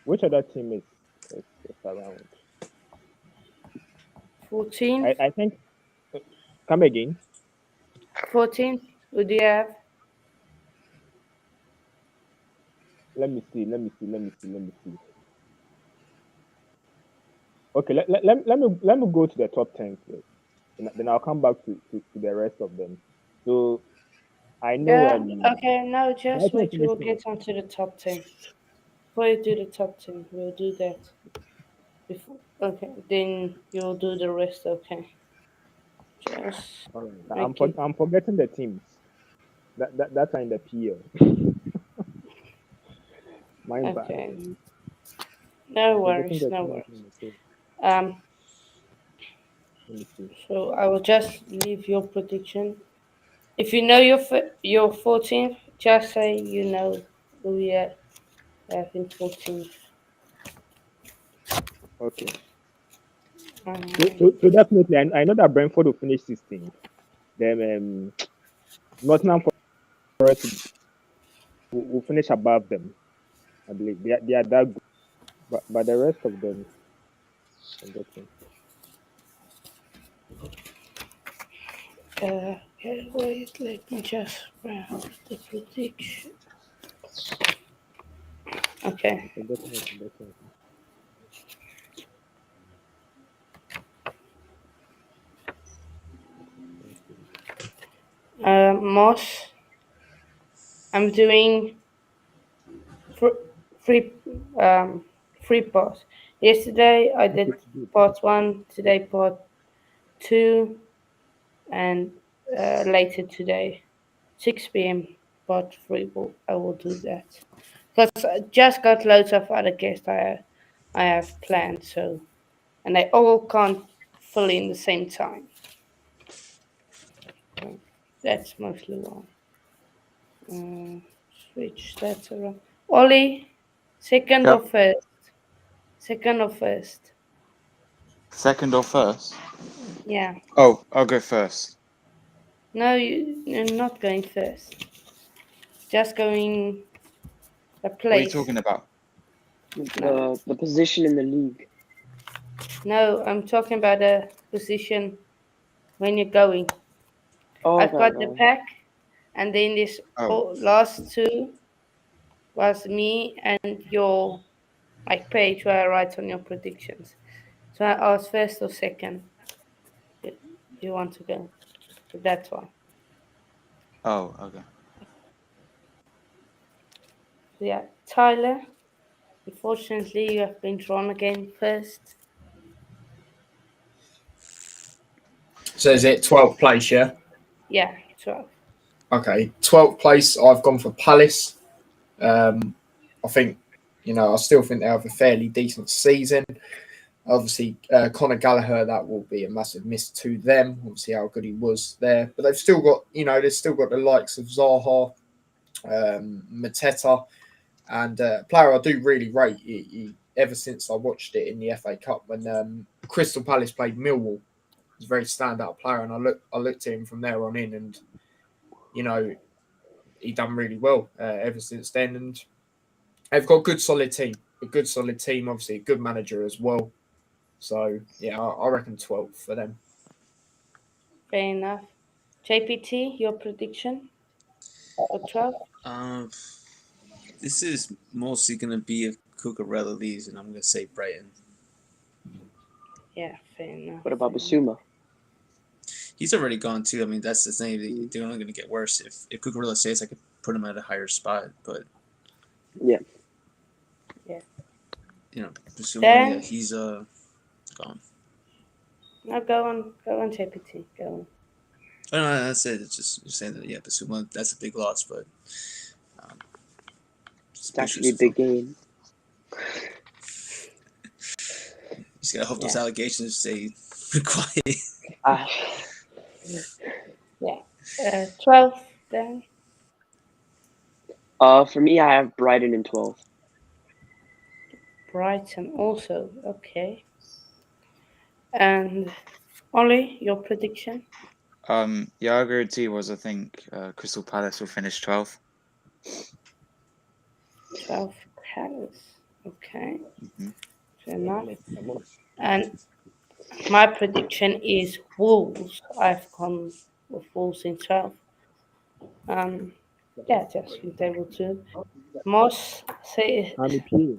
which other team is around? 14th? I think. Come again. 14th? Who do you have? Let me see. Okay, let me go to the top 10 first. Then I'll come back to the rest of them. So I know. Yeah, okay, no, just Brighton wait, we'll finishing. get onto the top 10. Before you do the top 10, we'll do that. Before, okay, then you'll do the rest, okay. Just All right. make it. I'm forgetting the teams that are in the PL. My bad. Okay. No Forgetting worries, the no teams worries. in the PL. Um, Let me see. so I will just leave your prediction. If you know your 14th, just say you know who you have in 14th. Okay. Um, So definitely, I know that Brentford will finish 16th. Then Nottingham Forest will finish above them. I believe they are that good. But the rest of them, forgetting. okay, wait, let me just browse the prediction. Okay. Forgetting. Moss, I'm doing free free part. Yesterday I did Okay, good. part one, today part two, and later today, 6 p.m. part three. I will do that because I just got loads of other guests I have planned. So and they all can't fill in the same time. So that's mostly why. Switch that around. Ollie, second or Yep. first? Second or first? Second or first? Yeah. Oh, I'll go first. No, you're not going first. Just going a What are you place. talking about? No. The position in the league. No, I'm talking about a position when you're going. Oh, I've got the okay. pack, and then this Oh, last two was me and your page where I write on your predictions. So I asked first or second. You want to go? So that's why. oh, okay. So yeah, Tyler. Unfortunately, you have been drawn again first. So is it 12th place, yeah? Yeah, 12. Okay, 12th place, I've gone for Palace. I think, I still think they have a fairly decent season. Obviously, Conor Gallagher, that will be a massive miss to them. Obviously, how good he was there. But they've still got, they've still got the likes of Zaha, Mateta, and a player I do really rate. Ever since I watched it in the FA Cup when Crystal Palace played Millwall, he's a very standout player, and I looked at him from there on in, and he done really well ever since then. And they've got a good solid team. a good solid team, obviously a good manager as well. So yeah, I reckon 12th for them. Fair enough. JPT, your prediction for 12? This is mostly going to be if Cucurella leaves, and I'm going to say Brighton. Yeah, fair enough. What about fair enough. Basuma? He's already gone too. I mean, that's the thing. They're only going to get worse. If Cucurella stays, I could put him at a higher spot. But Yeah. Basuma, Then- he's gone. No, go on, JPT. Go on. Oh, no, that's it. It's just saying that Basuma, that's a big loss, but It's actually a big game. Just gotta hope those allegations stay quiet. Ah, 12 then. for me, I have Brighton in 12th. Brighton also. Okay. And Ollie, your prediction? Yeah, I agree with T. I think Crystal Palace will finish 12th. 12 Palace. Okay. Mhm. Fair enough. And my prediction is Wolves. I've gone with Wolves in 12. Yeah, just with able to. Moss, say, I'm a PA.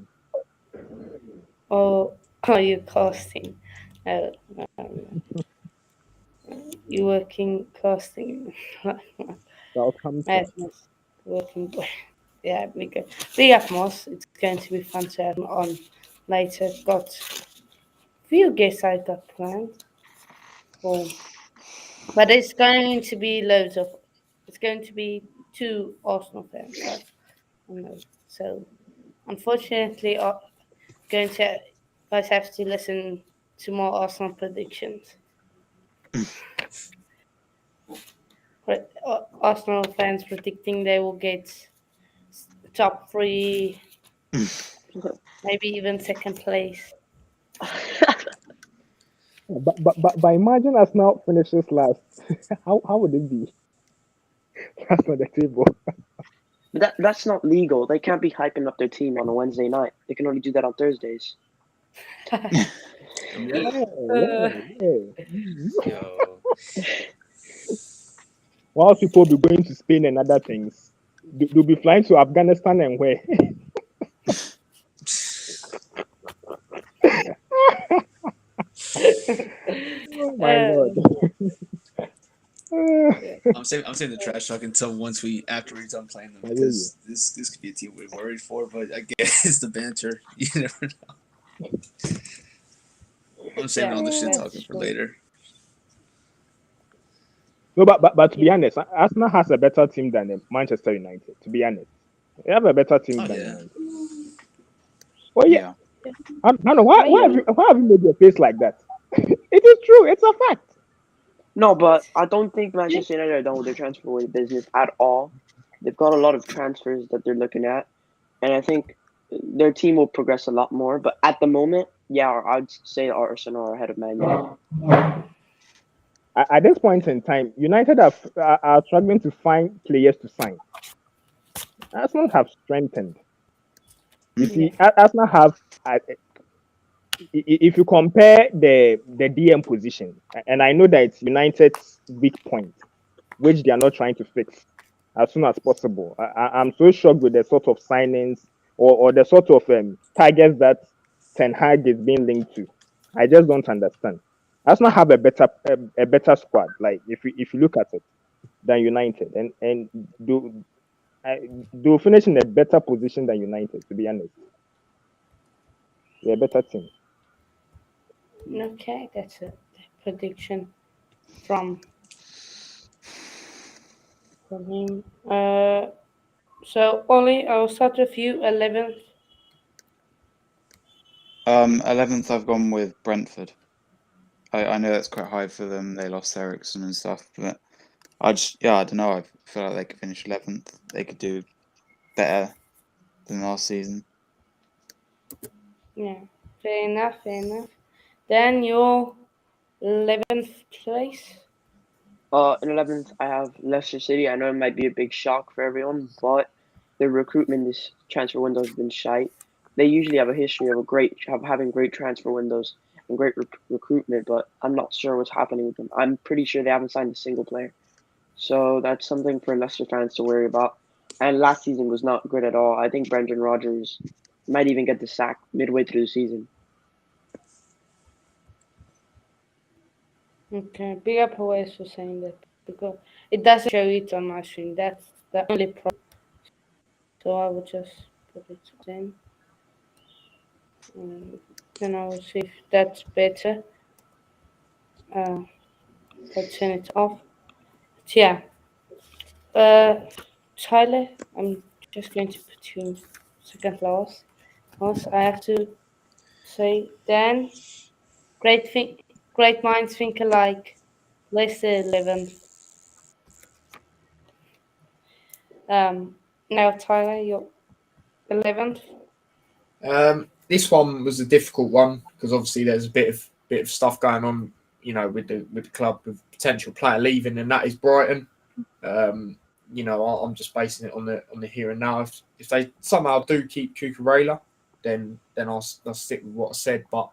or are you casting? No, you working casting. Southampton. Madness. Working. Yeah, we go. Big up, Moss. It's going to be fun to have him on later. Got few guests I got planned. For, but it's going to be loads of. It's going to be 2 Arsenal fans. I know. So, unfortunately, going to guys have to listen to more Arsenal predictions. Arsenal fans predicting they will get top 3, maybe even second place. But imagine us now finishes last. How would it be? That's on the table. That's not legal. They can't be hyping up their team on a Wednesday night. They can only do that on Thursdays. Yeah. Yo. While people be going to Spain and other things, they'll be flying to Afghanistan and where? Oh my lord. I'm saving the trash talk until after we're done playing them, I hear because this could be a team we're worried for. But I guess it's the banter. You never know. I'm saving all the shit that's talking for true. later. No, but to be honest, Arsenal has a better team than Manchester United. To be honest, they have a better team Oh, than yeah. United. Oh yeah. I don't know why. Oh, Why have you made your face like that? It is true. It's a fact. No, but I don't think Manchester United are done with their transfer window business at all. They've got a lot of transfers that they're looking at, and I think their team will progress a lot more. But at the moment, yeah, I'd say Arsenal are ahead of Man United. At this point in time, United are struggling to find players to sign. Arsenal have strengthened. You see, Arsenal have. If you compare the DM position, and I know that it's United's weak point, which they are not trying to fix as soon as possible. I'm so shocked with the sort of signings or the sort of targets that Ten Hag is being linked to. I just don't understand. Arsenal have a better squad, like if you look at it, than United, and do finish in a better position than United. To be honest, they're a better team. Okay, that's a prediction from him. So Ollie, I'll start with you. 11th. 11th, I've gone with Brentford. I know that's quite high for them. They lost Ericsson and stuff, but I don't know. I feel like they could finish 11th. They could do better than last season. Yeah, fair enough. Then your 11th place. In 11th, I have Leicester City. I know it might be a big shock for everyone, but the recruitment this transfer window has been shite. they usually have a history of having great transfer windows and great recruitment, but I'm not sure what's happening with them. I'm pretty sure they haven't signed a single player. So that's something for Leicester fans to worry about. And last season was not good at all. I think Brendan Rodgers might even get the sack midway through the season. Okay, big up always for saying that because it doesn't show it on my screen. That's the only problem. So I will just put it in. Then I will see if that's better. I'll turn it off. But yeah. Tyler, I'm just going to put you second last. Also, I have to say, Dan, great minds think alike. Leicester 11. Now Tyler, you're 11th. This one was a difficult one because obviously there's a bit of stuff going on, with the club with potential player leaving, and that is Brighton. I'm just basing it on the here and now. If they somehow do keep Cucurella, then I'll stick with what I said. But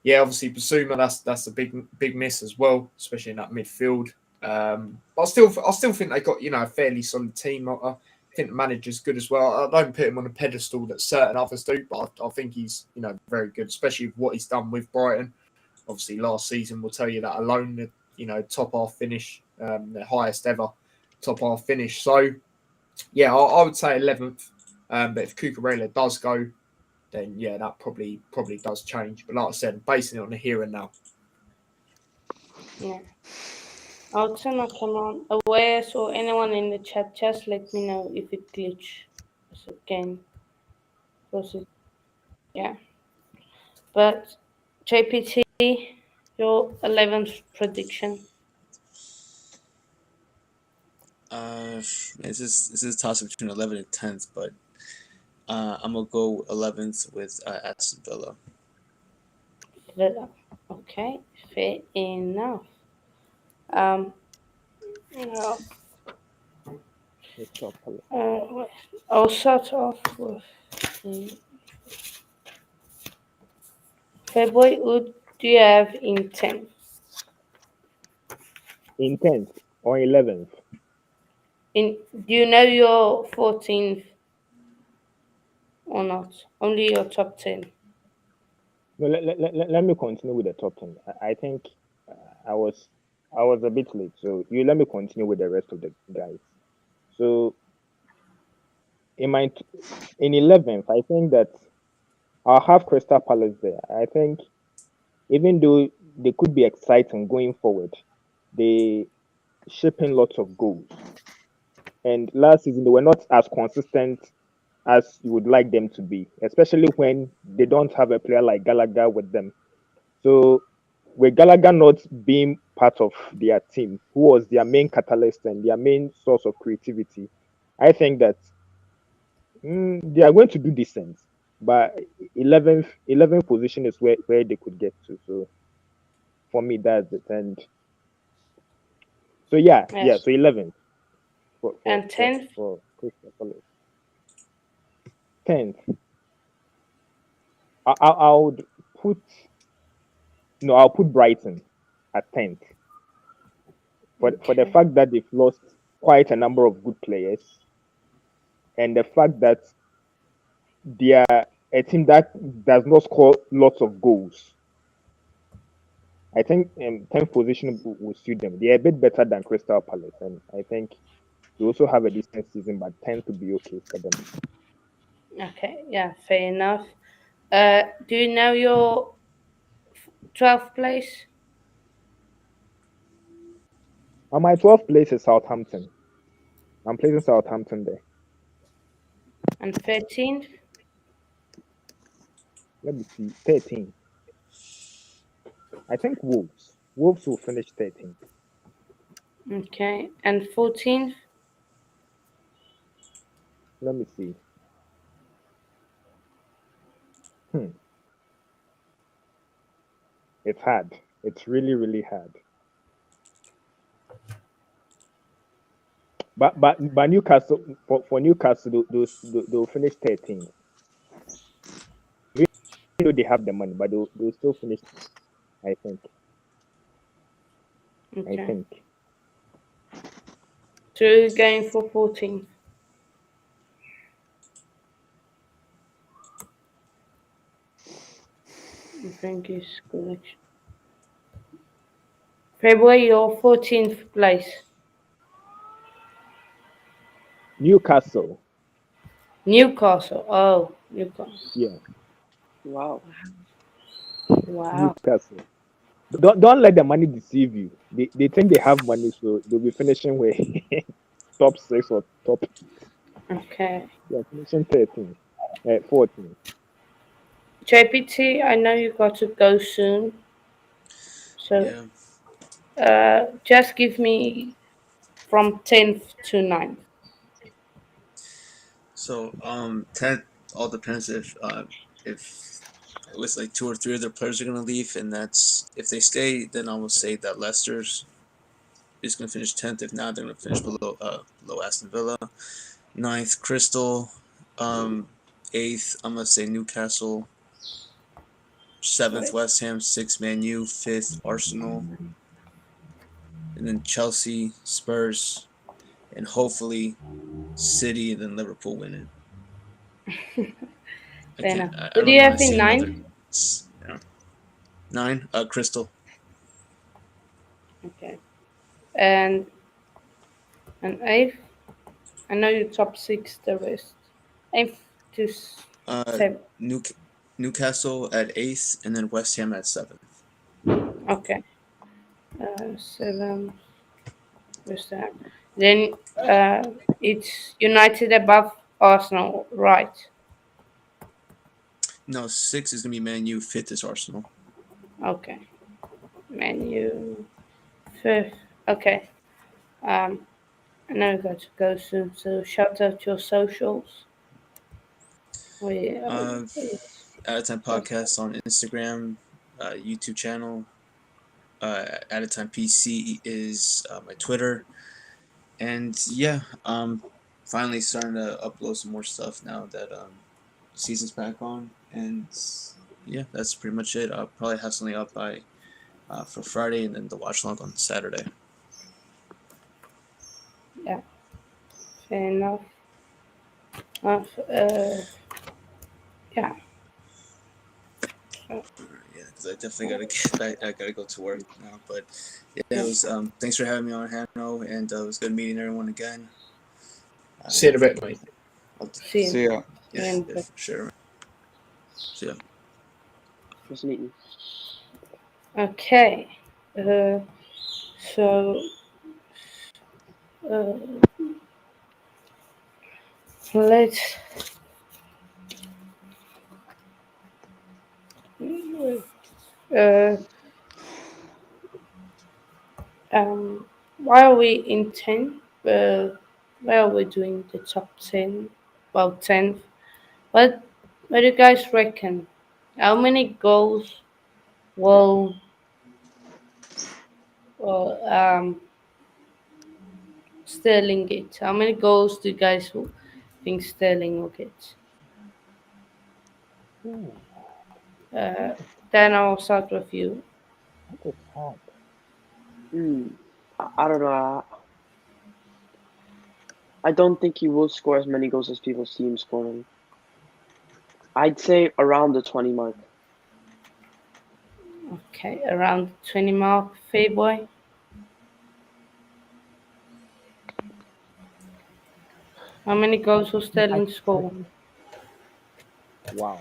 yeah, obviously Basuma, that's a big miss as well, especially in that midfield. I still think they got a fairly solid team. I think the manager's good as well. I don't put him on a pedestal that certain others do, but I think he's very good, especially with what he's done with Brighton. Obviously, last season will tell you that alone. Top half finish, the highest ever top half finish. So yeah, I would say 11th. But if Cucurella does go, then yeah, that probably does change. But like I said, basing it on the here and now. Yeah. I'll turn my camera on. Aware, or anyone in the chat, just let me know if it glitch again. Yeah. But JPT, your 11th prediction. This is a toss between 11th and 10th, but I'm gonna go 11th with Aston Villa. Villa. Okay, fair enough. Now, I'll start off with February. Who do you have in 10? In 10th or 11th? Do you know your 14th or not? Only your top 10. No, let me continue with the top 10. I think I was a bit late, so you let me continue with the rest of the guys. So in 11th, I think that I'll have Crystal Palace there. I think even though they could be exciting going forward, they ship in lots of goals. And last season they were not as consistent as you would like them to be, especially when they don't have a player like Gallagher with them. So with Gallagher not being part of their team, who was their main catalyst and their main source of creativity, I think that they are going to do decent. But 11th position is where they could get to. So for me, that's it. And so Yes. so 11th And 10th? for Crystal Palace. 10th. I would put I'll put Brighton at 10th. For the fact that they've lost quite a number of good players, and the fact that they are a team that does not score lots of goals. I think 10th position will suit them. They are a bit better than Crystal Palace, and I think they also have a decent season, but 10th to be okay for them. Okay, yeah, fair enough. Do you know your 12th place? On my 12th place is Southampton. I'm placing Southampton there. And 13th? Let me see. 13th. I think Wolves. Wolves will finish 13th. Okay, and 14th? Let me see. It's hard. It's really, really hard. But Newcastle for Newcastle they'll finish 13th. know they have the money, but they'll still finish. I think. I Okay. think. So you're going for 14th. I think is correct. February, your 14th place. Newcastle. Newcastle. Oh, Newcastle. Yeah, Wow. Wow. Newcastle. Don't let the money deceive you. They think they have money, so they'll be finishing with top 6 or top. Okay. Yeah, finishing 13, 14. JPT, I know you got to go soon. So Yeah. just give me from 10th to 9th. So 10th all depends if it was like 2 or 3 other players are gonna leave, and that's if they stay, then I will say that Leicester's is gonna finish 10th. If not, they're gonna finish below Aston Villa. 9th Crystal, 8th I'm gonna say Newcastle. 7th West Ham, 6th Man U, 5th Arsenal, and then Chelsea, Spurs, and hopefully City, and then Liverpool win it. Fair enough. I Who do don't you want have to see in another. 9th? Yeah. 9, Crystal. Okay. And 8th? I know you top 6 the rest. 8th to Uh, 7th. Newcastle at 8th, and then West Ham at 7th. Okay. 7th. West Ham. Then it's United above Arsenal, right? No, 6 is gonna be Man U. 5th is Arsenal. Okay. Man U 5th. Okay. I know you got to go soon, so shout out your socials. We Out of Time Podcast on Instagram, YouTube channel. Out of Time PC is my Twitter, and yeah, finally starting to upload some more stuff now that season's back on, and yeah, that's pretty much it. I'll probably have something up by for Friday, and then the watch along on Saturday. yeah, fair enough. Yeah. Yeah, because I definitely gotta get back. I gotta go to work now. But yeah, it was. Thanks for having me on, Hanno, and it was good meeting everyone again. See you in a bit, mate. See you. See ya. Yeah, for sure. See ya. Nice meeting. Okay. So uh, let's uh, why are we in 10? Why are we doing the top 10? Well, 10th. What do you guys reckon? How many goals will will Sterling get? How many goals do you guys think Sterling will get? Ooh, Uh, then I'll start with you. that is hard. I don't know. I don't think he will score as many goals as people see him scoring. I'd say around the 20 mark. Okay, around 20 mark, Boy. How many goals will I, Sterling score? wow.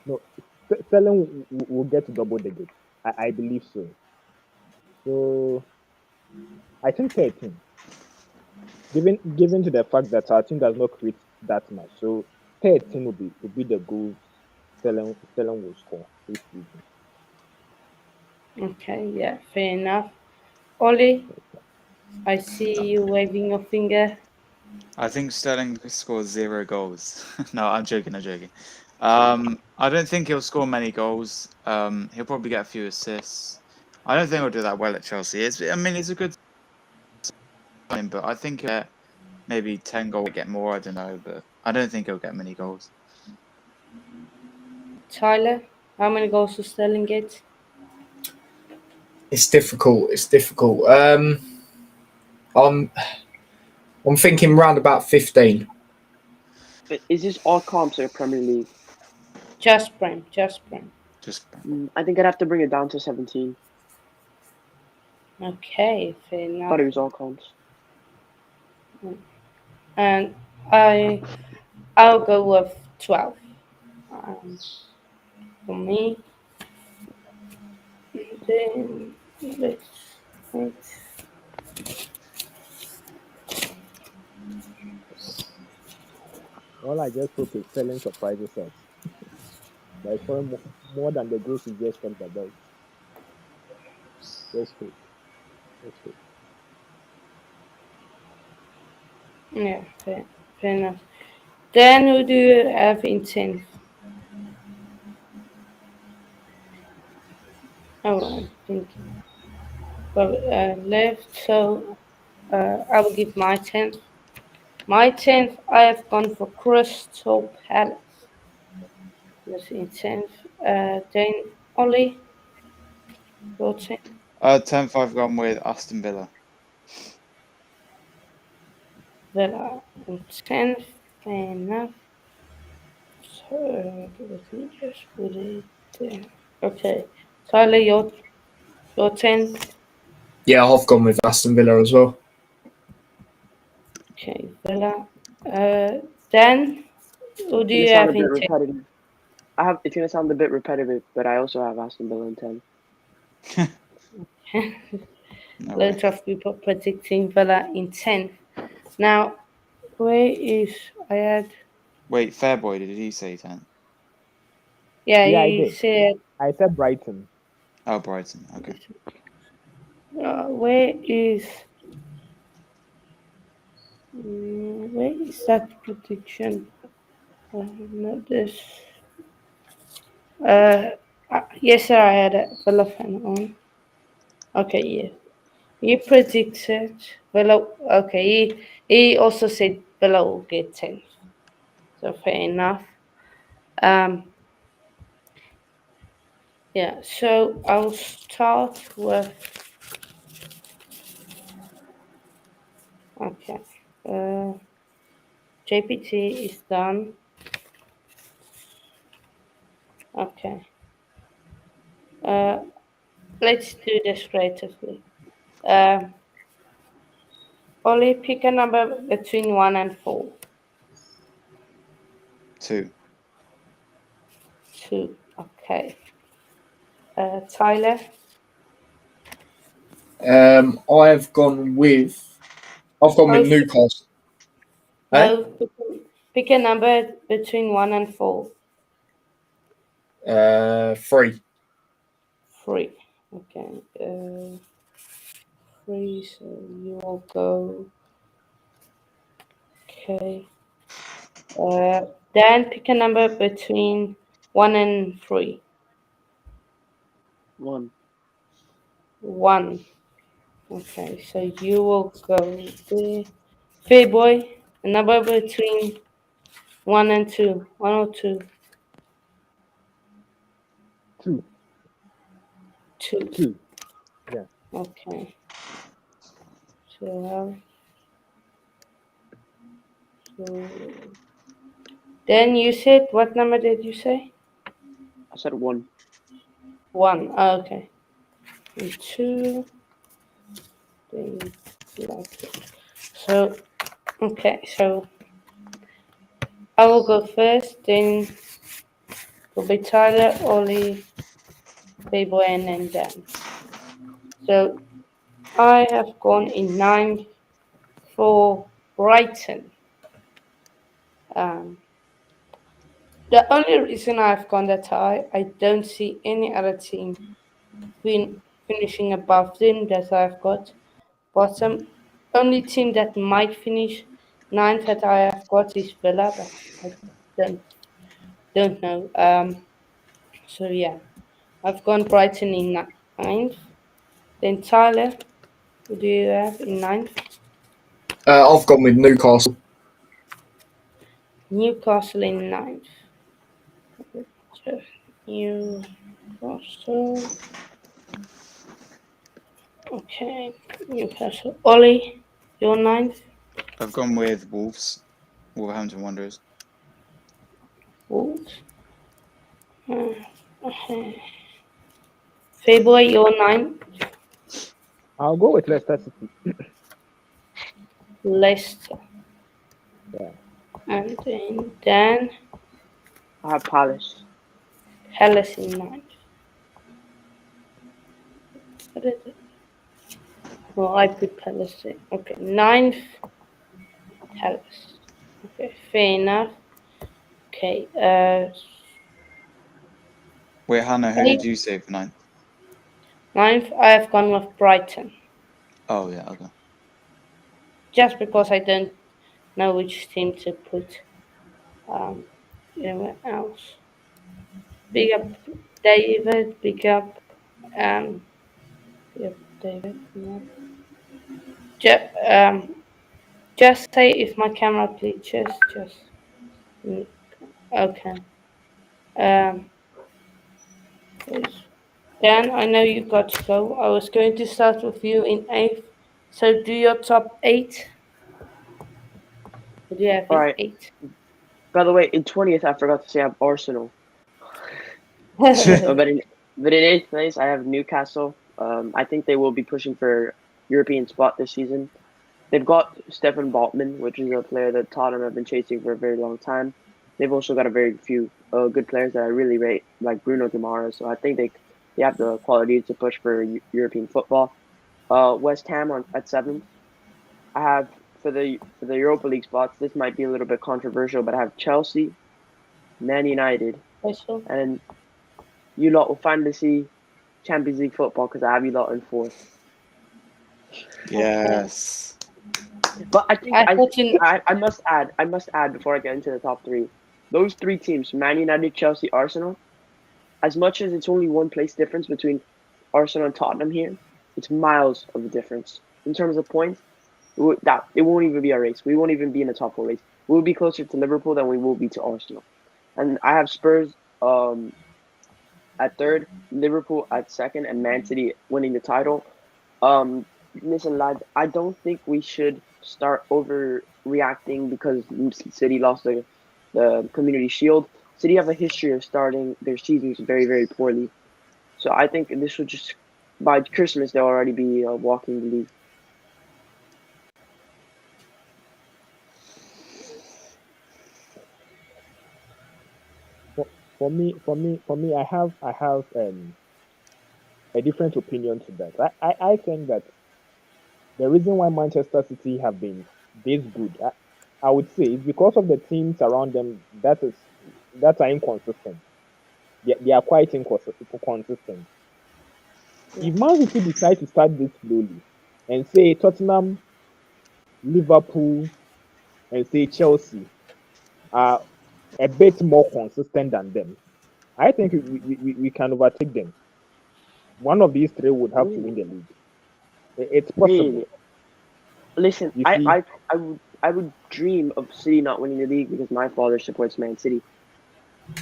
No, Sterling will get to double digits. I believe so. So I think 13. Given to the fact that our team does not create that much, so 13 will be the goals Sterling will score this season. Okay, yeah, fair enough. Ollie, I see you waving your finger. I think Sterling scores 0 goals. No, I'm joking. I'm joking. I don't think he'll score many goals. He'll probably get a few assists. I don't think he'll do that well at Chelsea. I mean, it's a good sign, but I think maybe 10 goals, get more. I don't know, but I don't think he'll get many goals. Tyler, how many goals does Sterling get? It's difficult. It's difficult. I'm thinking round about 15. Is this all comps or Premier League? Just Prem. Just I think I'd have to bring it down to 17. Okay, fair I enough. thought it was all comps. And I'll go with 12. For me, then let's wait. All I just hope is Sterling surprises us by scoring more than the goals we just talked about. Let's hope. Let's hope. Yeah, fair enough. Then who do you have in 10th? Oh, I think left. So I will give my 10th. My 10th, I have gone for Crystal Palace. That's in 10th. Then Ollie, your 10th. 10th, I've gone with Aston Villa. Villa in 10th. Fair enough. So let me just put it there. Okay. Tyler, your 10th. Yeah, I've gone with Aston Villa as well. Okay, Villa. Dan, who do you It's gonna have sound a bit in 10th? repetitive. It's gonna sound a bit repetitive, but I also have Aston Villa in 10. No way. Loads of people predicting Villa in 10th. Now, where is I had? Wait, Fairboy, did he say 10? Yeah, Yeah, I he did. said. I said Brighton. Oh, Brighton. Okay. Where is? Where is that prediction? Not this. Yes, sir. I had a Villa fan on. Okay, yeah. He predicted Villa. Okay, he also said Villa will get 10th. So fair enough. Yeah. So I'll start with. Okay. JPT is done. Okay. Let's do this creatively. Only pick a number between 1 and 4. 2. 2. Okay. Tyler? I've gone with Newcastle. No, pick a number between 1 and 4. 3. 3. Okay. 3, so you will go. Okay. Then pick a number between 1 and 3. 1. 1. Okay, so you will go there. Fair boy, a number between 1 and 2. 1 or 2? 2. 2. 2. Yeah. Okay. So, then you said, what number did you say? I said 1. 1. Okay. And 2. Then like it. So, okay. So I will go first. Then will be Tyler, Ollie, Baby, and then Dan. So I have gone in 9 for Brighton. The only reason I've gone that high, I don't see any other team finishing above them that I've got bottom. Only team that might finish 9th that I have got is Villa, but I don't know. So yeah, I've gone Brighton in 9th. Then Tyler, who do you have in 9th? I've gone with Newcastle. Newcastle in 9th. Newcastle. Okay, Newcastle. Ollie, your ninth. I've gone with Wolverhampton Wanderers. Wolves. Okay. Fable, your ninth. I'll go with Leicester City. Leicester. Yeah. And then Dan, I have Palace. Palace in ninth. What is it? Well, I put Palace in. Okay, ninth, Palace. Okay, fair enough. Okay, Wait, Hannah, who did you say for ninth? ninth, I have gone with Brighton. Oh, yeah, okay. Just because I don't know which team to put anywhere else. Big up David, big up yep, David. Yeah. Just say if my camera glitches, just okay. Um Dan, I know you got to go. I was going to start with you in eighth. So do your top eight. What do you have All in right. eight? By the way, in 20th, I forgot to say I have Arsenal. But in 8th place, I have Newcastle. I think they will be pushing for European spot this season. They've got Stefan Botman, which is a player that Tottenham have been chasing for a very long time. They've also got a very few good players that I really rate, like Bruno Guimaraes. So I think they have the quality to push for European football. West Ham at 7th. I have for the Europa League spots. This might be a little bit controversial, but I have Chelsea, Man United, Also, and you lot will finally see Champions League football because I have you lot in 4th. Yes. But I think I thought you. I must add before I get into the top 3. Those 3 teams, Man United, Chelsea, Arsenal, as much as it's only one place difference between Arsenal and Tottenham here, it's miles of a difference. In terms of points, it won't even be a race. We won't even be in the top 4 race. We'll be closer to Liverpool than we will be to Arsenal. And I have Spurs at 3rd, Liverpool at 2nd, and Man City winning the title. Listen, lads, I don't think we should start overreacting because City lost the Community Shield. City have a history of starting their seasons very, very poorly. So I think this would just, by Christmas, they'll already be walking the league. For me, I have a different opinion to that. I think that the reason why Manchester City have been this good, I would say, is because of the teams around them that are inconsistent. They are quite inconsistent. If Man City decide to start this slowly and say Tottenham, Liverpool, and say Chelsea are a bit more consistent than them, I think we can overtake them. One of these 3 would have to win the league. It's possible. Really? Listen, You see, I would dream of City not winning the league because my father supports Man City,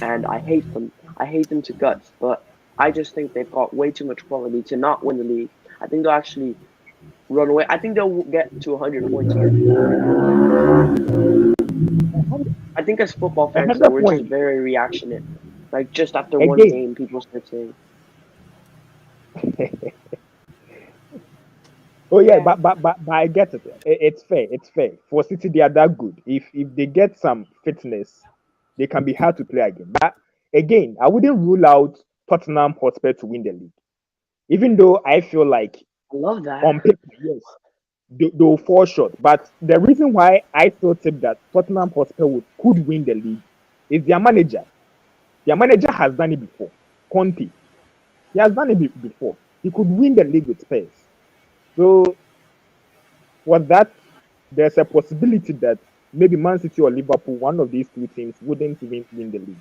and I hate them. I hate them to guts, but I just think they've got way too much quality to not win the league. I think they'll actually run away. I think they'll get to 100 points here. I think as football fans, though, 100 we're just points very reactionary. Like, just after one again. game, people start saying, Oh yeah, but I get it. It's fair. It's fair for City. They are that good. If they get some fitness, they can be hard to play again. But again, I wouldn't rule out Tottenham Hotspur to win the league, even though I feel like I love that. on paper, yes, they'll fall short. But the reason why I still think that Tottenham Hotspur could win the league is their manager. Their manager has done it before. Conte. He has done it before. He could win the league with Spurs. So, was that there's a possibility that maybe Man City or Liverpool, one of these 2 teams, wouldn't win the league.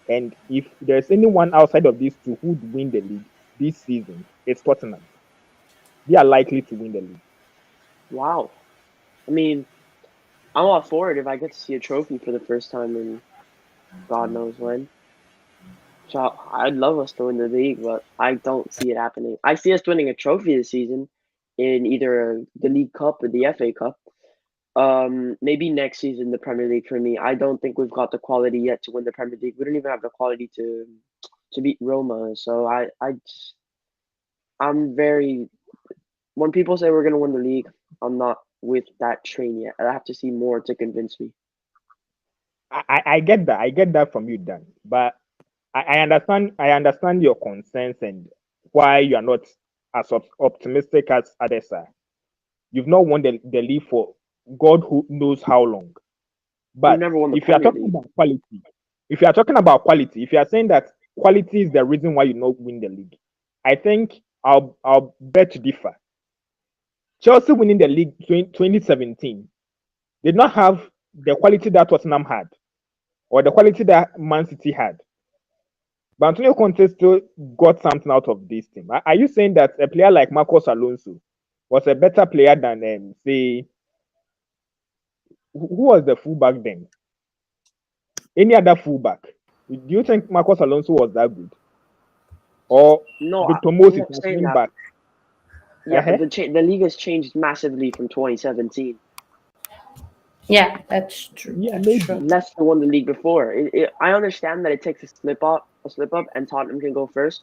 And if there's anyone outside of these 2 who would win the league this season, it's Tottenham. They are likely to win the league. Wow. I mean, I'm all for it if I get to see a trophy for the first time in God knows when. So I'd love us to win the league, but I don't see it happening. I see us winning a trophy this season in either the League Cup or the FA Cup. Maybe next season the Premier League for me. I don't think we've got the quality yet to win the Premier League. We don't even have the quality to beat Roma. So I'm very when people say we're gonna win the league, I'm not with that train yet. I have to see more to convince me. I get that. I get that from you, Dan. But I understand. I understand your concerns and why you are not as optimistic as others are. You've not won the league for God who knows how long. We've But never won the if you are Premier talking League. about quality, if you are talking about quality, if you are saying that quality is the reason why you not win the league, I think I'll bet to differ. Chelsea winning the league 2017 did not have the quality that Tottenham had or the quality that Man City had. But Antonio Conte still got something out of this team. Are you saying that a player like Marcos Alonso was a better player than, say, who was the fullback then? Any other fullback? Do you think Marcos Alonso was that good? Or No, Victor I'm Moses not was saying wing that. back? Yeah, Uh-huh. but the league has changed massively from 2017. Yeah, that's true. Yeah, That's maybe. true. Leicester won the league before. I understand that it takes a slip up, and Tottenham can go first.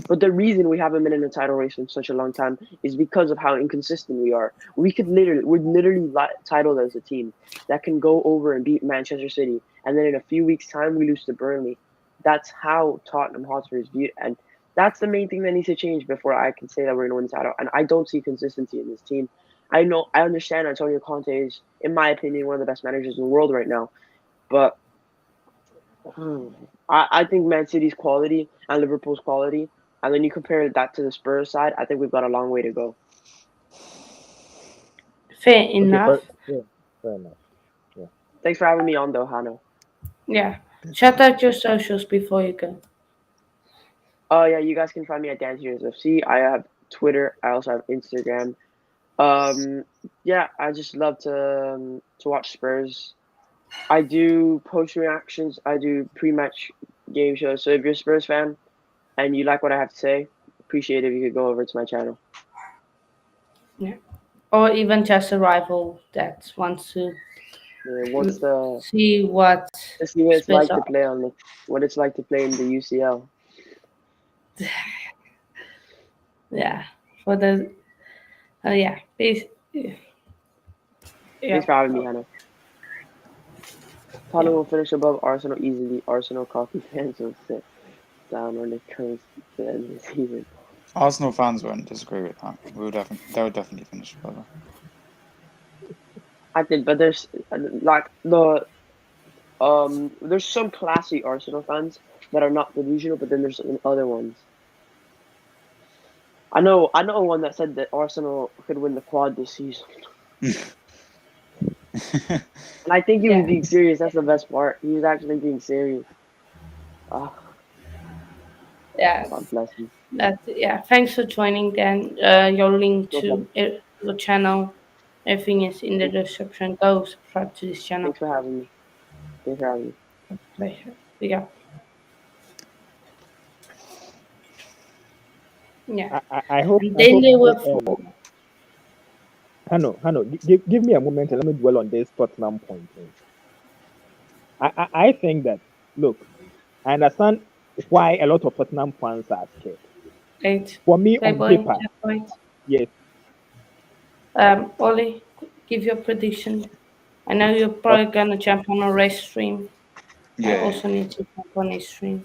But the reason we haven't been in the title race in such a long time is because of how inconsistent we are. We're literally titled as a team that can go over and beat Manchester City, and then in a few weeks' time we lose to Burnley. That's how Tottenham Hotspur is viewed, and that's the main thing that needs to change before I can say that we're going to win the title. And I don't see consistency in this team. I understand Antonio Conte is, in my opinion, one of the best managers in the world right now, but I think Man City's quality and Liverpool's quality, and then you compare that to the Spurs side, I think we've got a long way to go. Fair Okay, enough. fair enough. Thanks for having me on, though, Hano. Yeah. Shout out your socials before you go. Oh yeah, you guys can find me at Dan Heroes FC. I have Twitter. I also have Instagram. Yeah, I just love to watch Spurs. I do post reactions. I do pre-match game shows. So if you're a Spurs fan and you like what I have to say, appreciate it if you could go over to my channel. Or even just a rival that wants to What's the see what to see what it's Spurs like to are. play what it's like to play in the UCL. Yeah. For the yeah. Yeah. Thanks for having me, Hannah. Tottenham will finish above Arsenal easily. Arsenal coffee fans will sit down when it comes to the end of the season. Arsenal fans won't disagree with that. They'll definitely finish above. I think, but there's there's some classy Arsenal fans that are not delusional, but then there's other ones. I know one that said that Arsenal could win the quad this season. And I think he was being serious. That's the best part. He was actually being serious. Yeah. God bless him. Yeah. Thanks for joining. Then your link to your channel, everything is in the description. Go subscribe to this channel. Thanks for having me. Thanks for having me. Pleasure. Yeah. Yeah. I hope. And then they were Hano, give me a moment and let me dwell on this Tottenham point. I think that, look, I understand why a lot of Tottenham fans are scared. Eight. For me, on Playboy, paper, yes. Ollie, give your prediction. I know you're probably gonna jump on a race stream. Yeah. I also need to jump on a stream.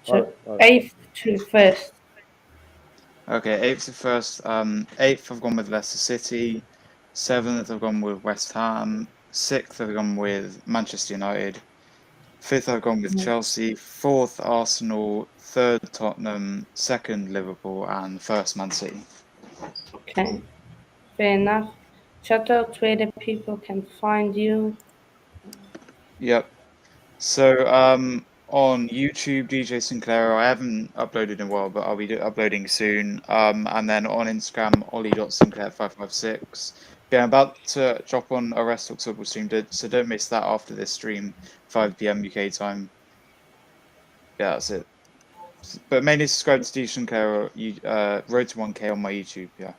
So All right. 8th to 1st. Okay, 8th to 1st. 8th I've gone with Leicester City. 7th I've gone with West Ham. 6th I've gone with Manchester United. 5th I've gone with Chelsea. 4th Arsenal. 3rd Tottenham. 2nd Liverpool, and 1st Man City. Okay, fair enough. Shout out where the people can find you. Yep. So on YouTube, DJ Sinclair. I haven't uploaded in a while, but I'll be uploading soon. And then on Instagram, Ollie.Sinclair556. Yeah, I'm about to drop on a Rest Talks football stream, so don't miss that after this stream, 5 p.m. UK time. Yeah, that's it. But mainly subscribe to Decent K or Road to 1K on my YouTube. Yeah.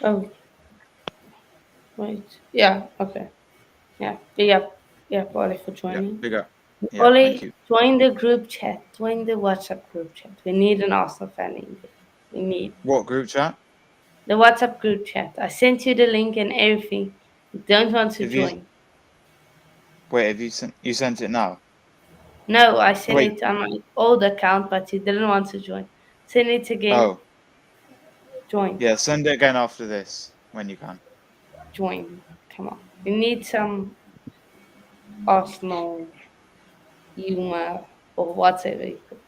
Oh, wait. Yeah, okay. Yeah, big up. Yeah, Ollie for Yeah. joining. Big up. Yeah. Thank Ollie, you. join the group chat. Join the WhatsApp group chat. We need an Arsenal fan in there. We need What group chat? the WhatsApp group chat. I sent you the link and everything. You don't want to If you join. wait, have you sent it now? No, I sent Wait. it on my old account, but you didn't want to join. Send it again. Oh, Join. yeah. Send it again after this when you can. Join. Come on. We need some Arsenal humor or whatever you call it.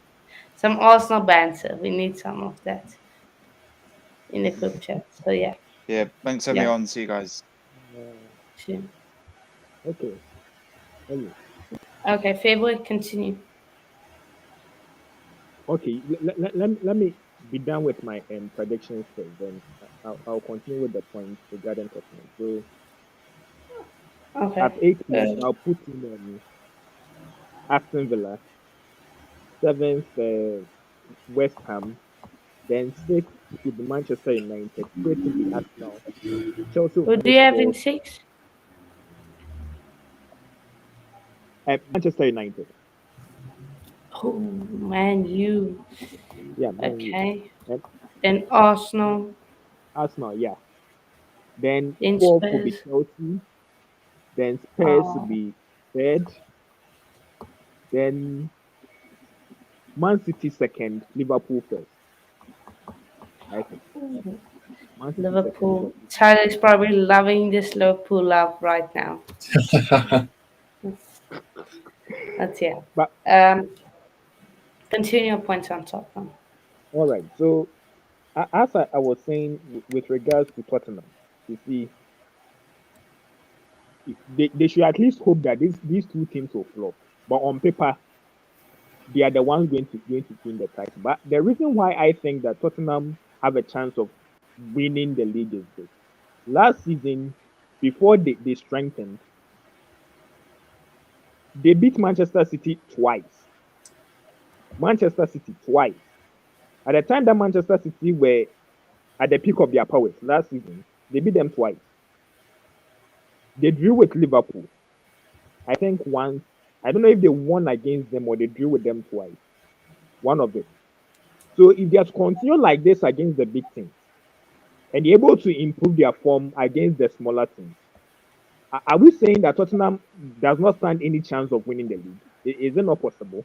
Some Arsenal banter. We need some of that in the group chat. So yeah. Yeah. Thanks, Yeah. everyone. See you guys. Sure. Okay. Anyway. Okay, February, continue. Okay. Let me be done with my predictions first. Then I'll continue with the points regarding Tottenham. So Okay. at 8 points, I'll put in Aston Villa, 7th West Ham, then 6th would be Manchester United, 5th would be Arsenal, Chelsea Who would do you have in finish 6? Manchester United. Oh, man, you. Yeah, Man U. Okay. And Then Arsenal. Arsenal, yeah. Then Then 4th would be Spurs. Chelsea. Then Spurs would Oh, be 3rd. Then Man City 2nd, Liverpool 1st. I think Man City 2nd, Liverpool. Liverpool. Tyler's probably loving this Liverpool love right now. That's yeah. But Continue your points on top. all right, so as I was saying with regards to Tottenham, you see, they should at least hope that these two teams will flop. But on paper, they are the ones going to win the title. But the reason why I think that Tottenham have a chance of winning the league is this. Last season, before they strengthened, they beat Manchester City twice. Manchester City twice. At the time that Manchester City were at the peak of their powers last season, they beat them twice. They drew with Liverpool. I think once. I don't know if they won against them or they drew with them twice. One of it. So if they have to continue like this against the big teams and they're able to improve their form against the smaller teams, are we saying that Tottenham does not stand any chance of winning the league? Is it not possible?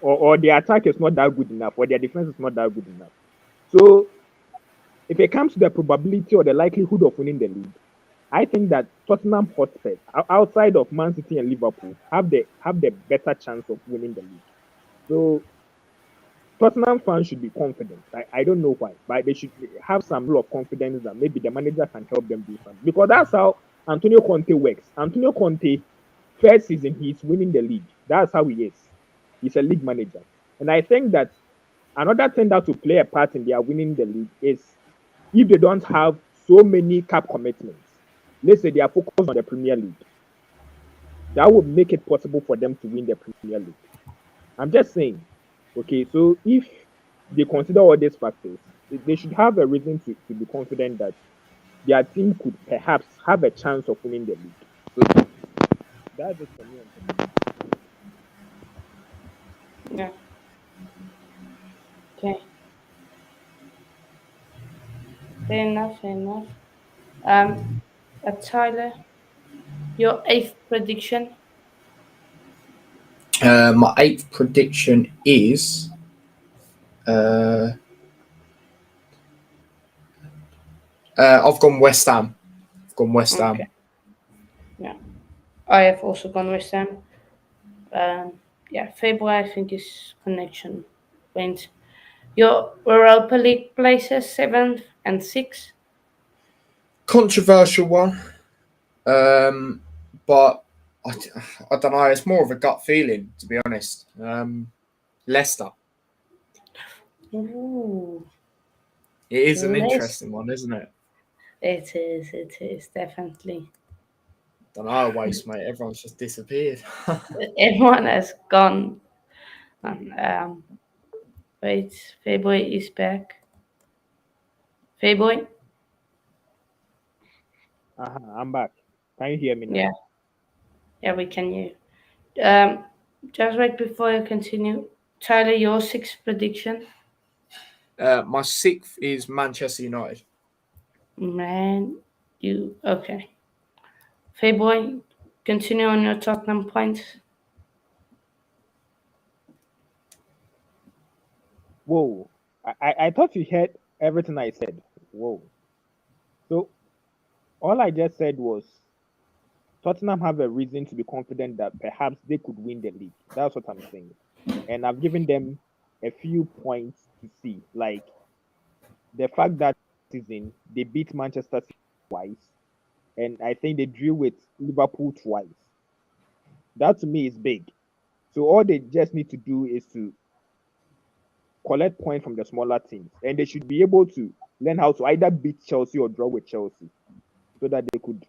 Or their attack is not that good enough, or their defense is not that good enough? So if it comes to the probability or the likelihood of winning the league, I think that Tottenham Hotspur, outside of Man City and Liverpool, have the better chance of winning the league. So Tottenham fans should be confident. I don't know why, but they should have some level of confidence that maybe the manager can help them do something. Because that's how Antonio Conte works. Antonio Conte, first season, he's winning the league. That's how he is. He's a league manager. And I think that another thing that will play a part in their winning the league is if they don't have so many cap commitments. Let's say they are focused on the Premier League. That would make it possible for them to win the Premier League. I'm just saying. Okay, so if they consider all these factors, they should have a reason to be confident that their team could perhaps have a chance of winning the league. So that's it for me. Yeah. Okay. Fair enough. Fair enough. Tyler, your 8th prediction. My 8th prediction is I've gone West Ham. Okay. Yeah. I have also gone West Ham. Yeah, February I think is connection went. Your Europa League places 7th and 6th. Controversial one, but I don't know. It's more of a gut feeling, to be honest. Leicester. Ooh, It is an Leicester. interesting one, isn't it? It is definitely. Don't know, waste, mate. Everyone's just disappeared. Everyone has gone. Wait, Fayboy is back. Fayboy? I'm back. Can you hear me now? Yeah. Yeah, we can hear. Just right before you continue, Tyler, your sixth prediction. My sixth is Manchester United. Man, you okay? Fayboy, continue on your Tottenham points. Whoa. I thought you heard everything I said. Whoa. So all I just said was Tottenham have a reason to be confident that perhaps they could win the league. That's what I'm saying. And I've given them a few points to see. Like the fact that season they beat Manchester City twice, and I think they drew with Liverpool twice. That to me is big. So all they just need to do is to collect points from the smaller teams, and they should be able to learn how to either beat Chelsea or draw with Chelsea, so that they could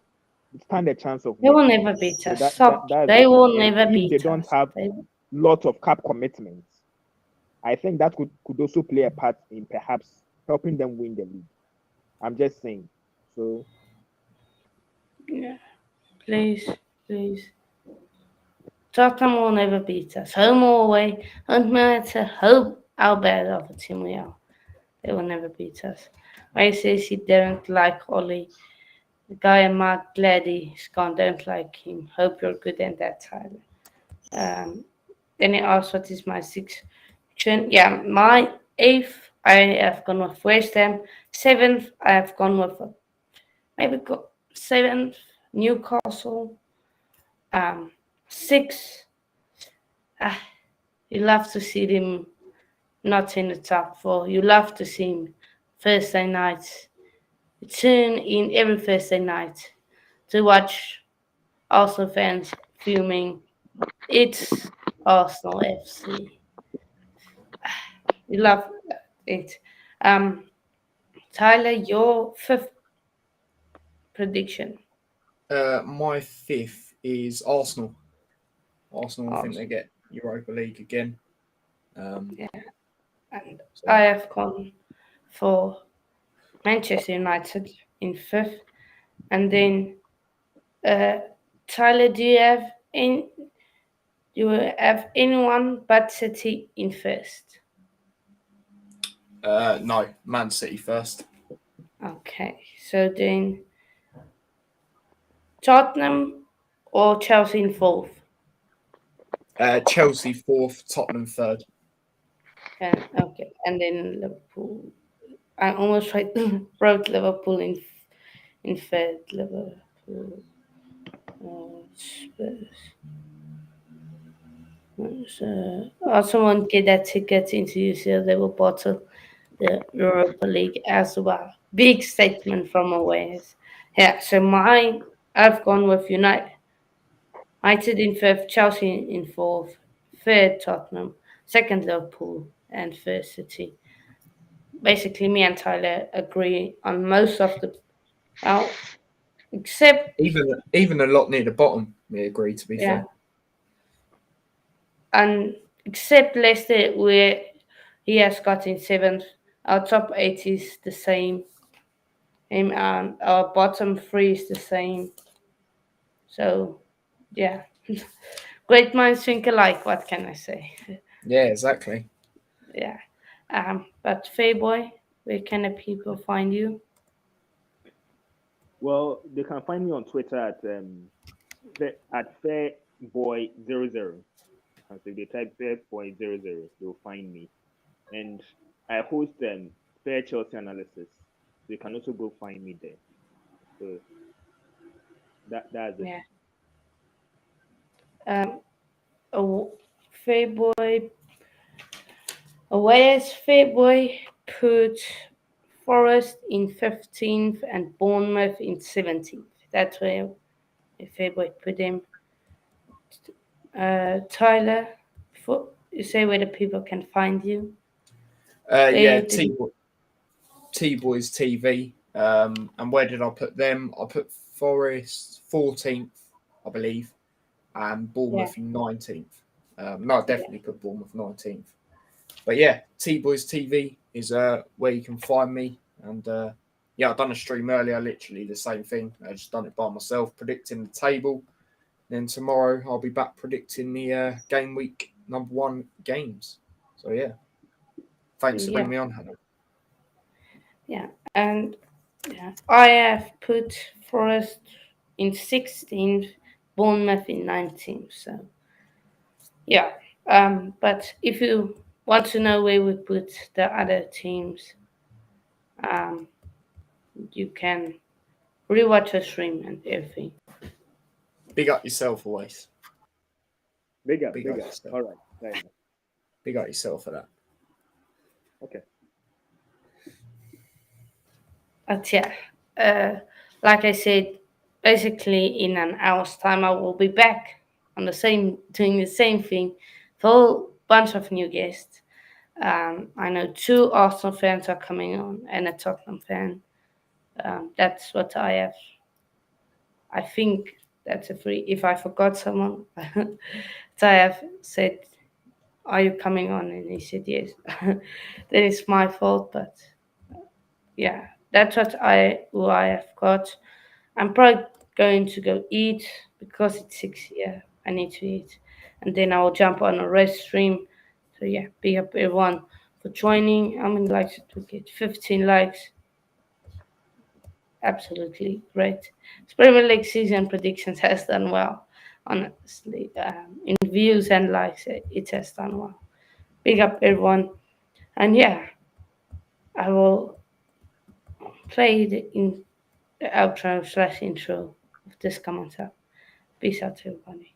stand a chance of They will winning. never beat So us. Stop. that's They the will thing. And never if beat they don't us. have lots of cap commitments, I think that could also play a part in perhaps helping them win the league. I'm just saying. So Yeah. Please. Tottenham will never beat us. Home or away, no matter how bad of a team we are. They will never beat us. Ray says he didn't like Ollie. The guy I'm not glad he's gone. Don't like him. Hope you're good in that, Tyler. Then he asked what is my sixth option. Yeah, my eighth I have gone with West Ham. Seventh I have gone with seventh Newcastle. Six. You love to see them not in the top four. You love to see him Thursday nights. Tune in every Thursday night to watch Arsenal fans fuming. It's Arsenal FC. You love it. Tyler, your fifth prediction. My fifth is Arsenal. Arsenal, I think they get Europa League again. And I have gone for Manchester United in fifth. And then, Tyler, do you have anyone but City in first? No, Man City first. Okay, so then Tottenham or Chelsea in fourth? Chelsea fourth, Tottenham third. Okay, and then Liverpool. I almost wrote Liverpool in third. Liverpool. Spurs. So, also won't get that ticket into UCL. They will bottle the Europa League as well. Big statement from away. Yeah, so I've gone with United. United in fifth, Chelsea in fourth, third Tottenham, second Liverpool, and first City. Basically, me and Tyler agree on most of the, well, except Even a lot near the bottom, we agree. To be fair, and except Leicester, where he has got in seventh. Our top eight is the same. And our bottom three is the same. So, yeah. Great minds think alike, what can I say? yeah, exactly. Yeah. But Fayboy, where can the people find you? well, they can find me on Twitter at fairboy00. And so if they type fairboy00, they'll find me. And I host Fair Chelsea analysis. So you can also go find me there. So that's it. Yeah. Fayboy. Whereas Fayboy put Forest in 15th and Bournemouth in 17th. That's where Fayboy put him. Tyler, before you say where the people can find you. Yeah, T-Boys TV. And where did I put them? I put Forest 14th, I believe, and Bournemouth 19th. No, I definitely put Bournemouth 19th. But yeah, T Boys TV is where you can find me. And I've done a stream earlier, literally the same thing. I just done it by myself, predicting the table. Then tomorrow I'll be back predicting the game week number 1 games. So yeah, thanks for bringing me on, Hannah. Yeah, and I have put Forest in 16th, Bournemouth in 19th. So yeah, but if you want to know where we put the other teams, you can rewatch the stream and everything. Big up yourself, always. Big up. Big up yourself. All right. Fair enough. Big up yourself for that. Okay. But yeah, like I said, basically in an hour's time, I will be back on doing the same thing, for a whole bunch of new guests. I know 2 Arsenal fans are coming on and a Tottenham fan. That's what I have. I think that's a free. If I forgot someone, so I have said, "Are you coming on?" And he said yes. Then it's my fault, but yeah, that's who I have got. I'm probably going to go eat because it's 6 here. I need to eat, and then I will jump on a rest stream. So yeah, big up everyone for joining. How many likes did we get? 15 likes. Absolutely great. Premier League season predictions has done well. Honestly, in views and likes, it has done well. Big up everyone, and yeah, I will play the outro / intro of this coming up. Peace out to everybody.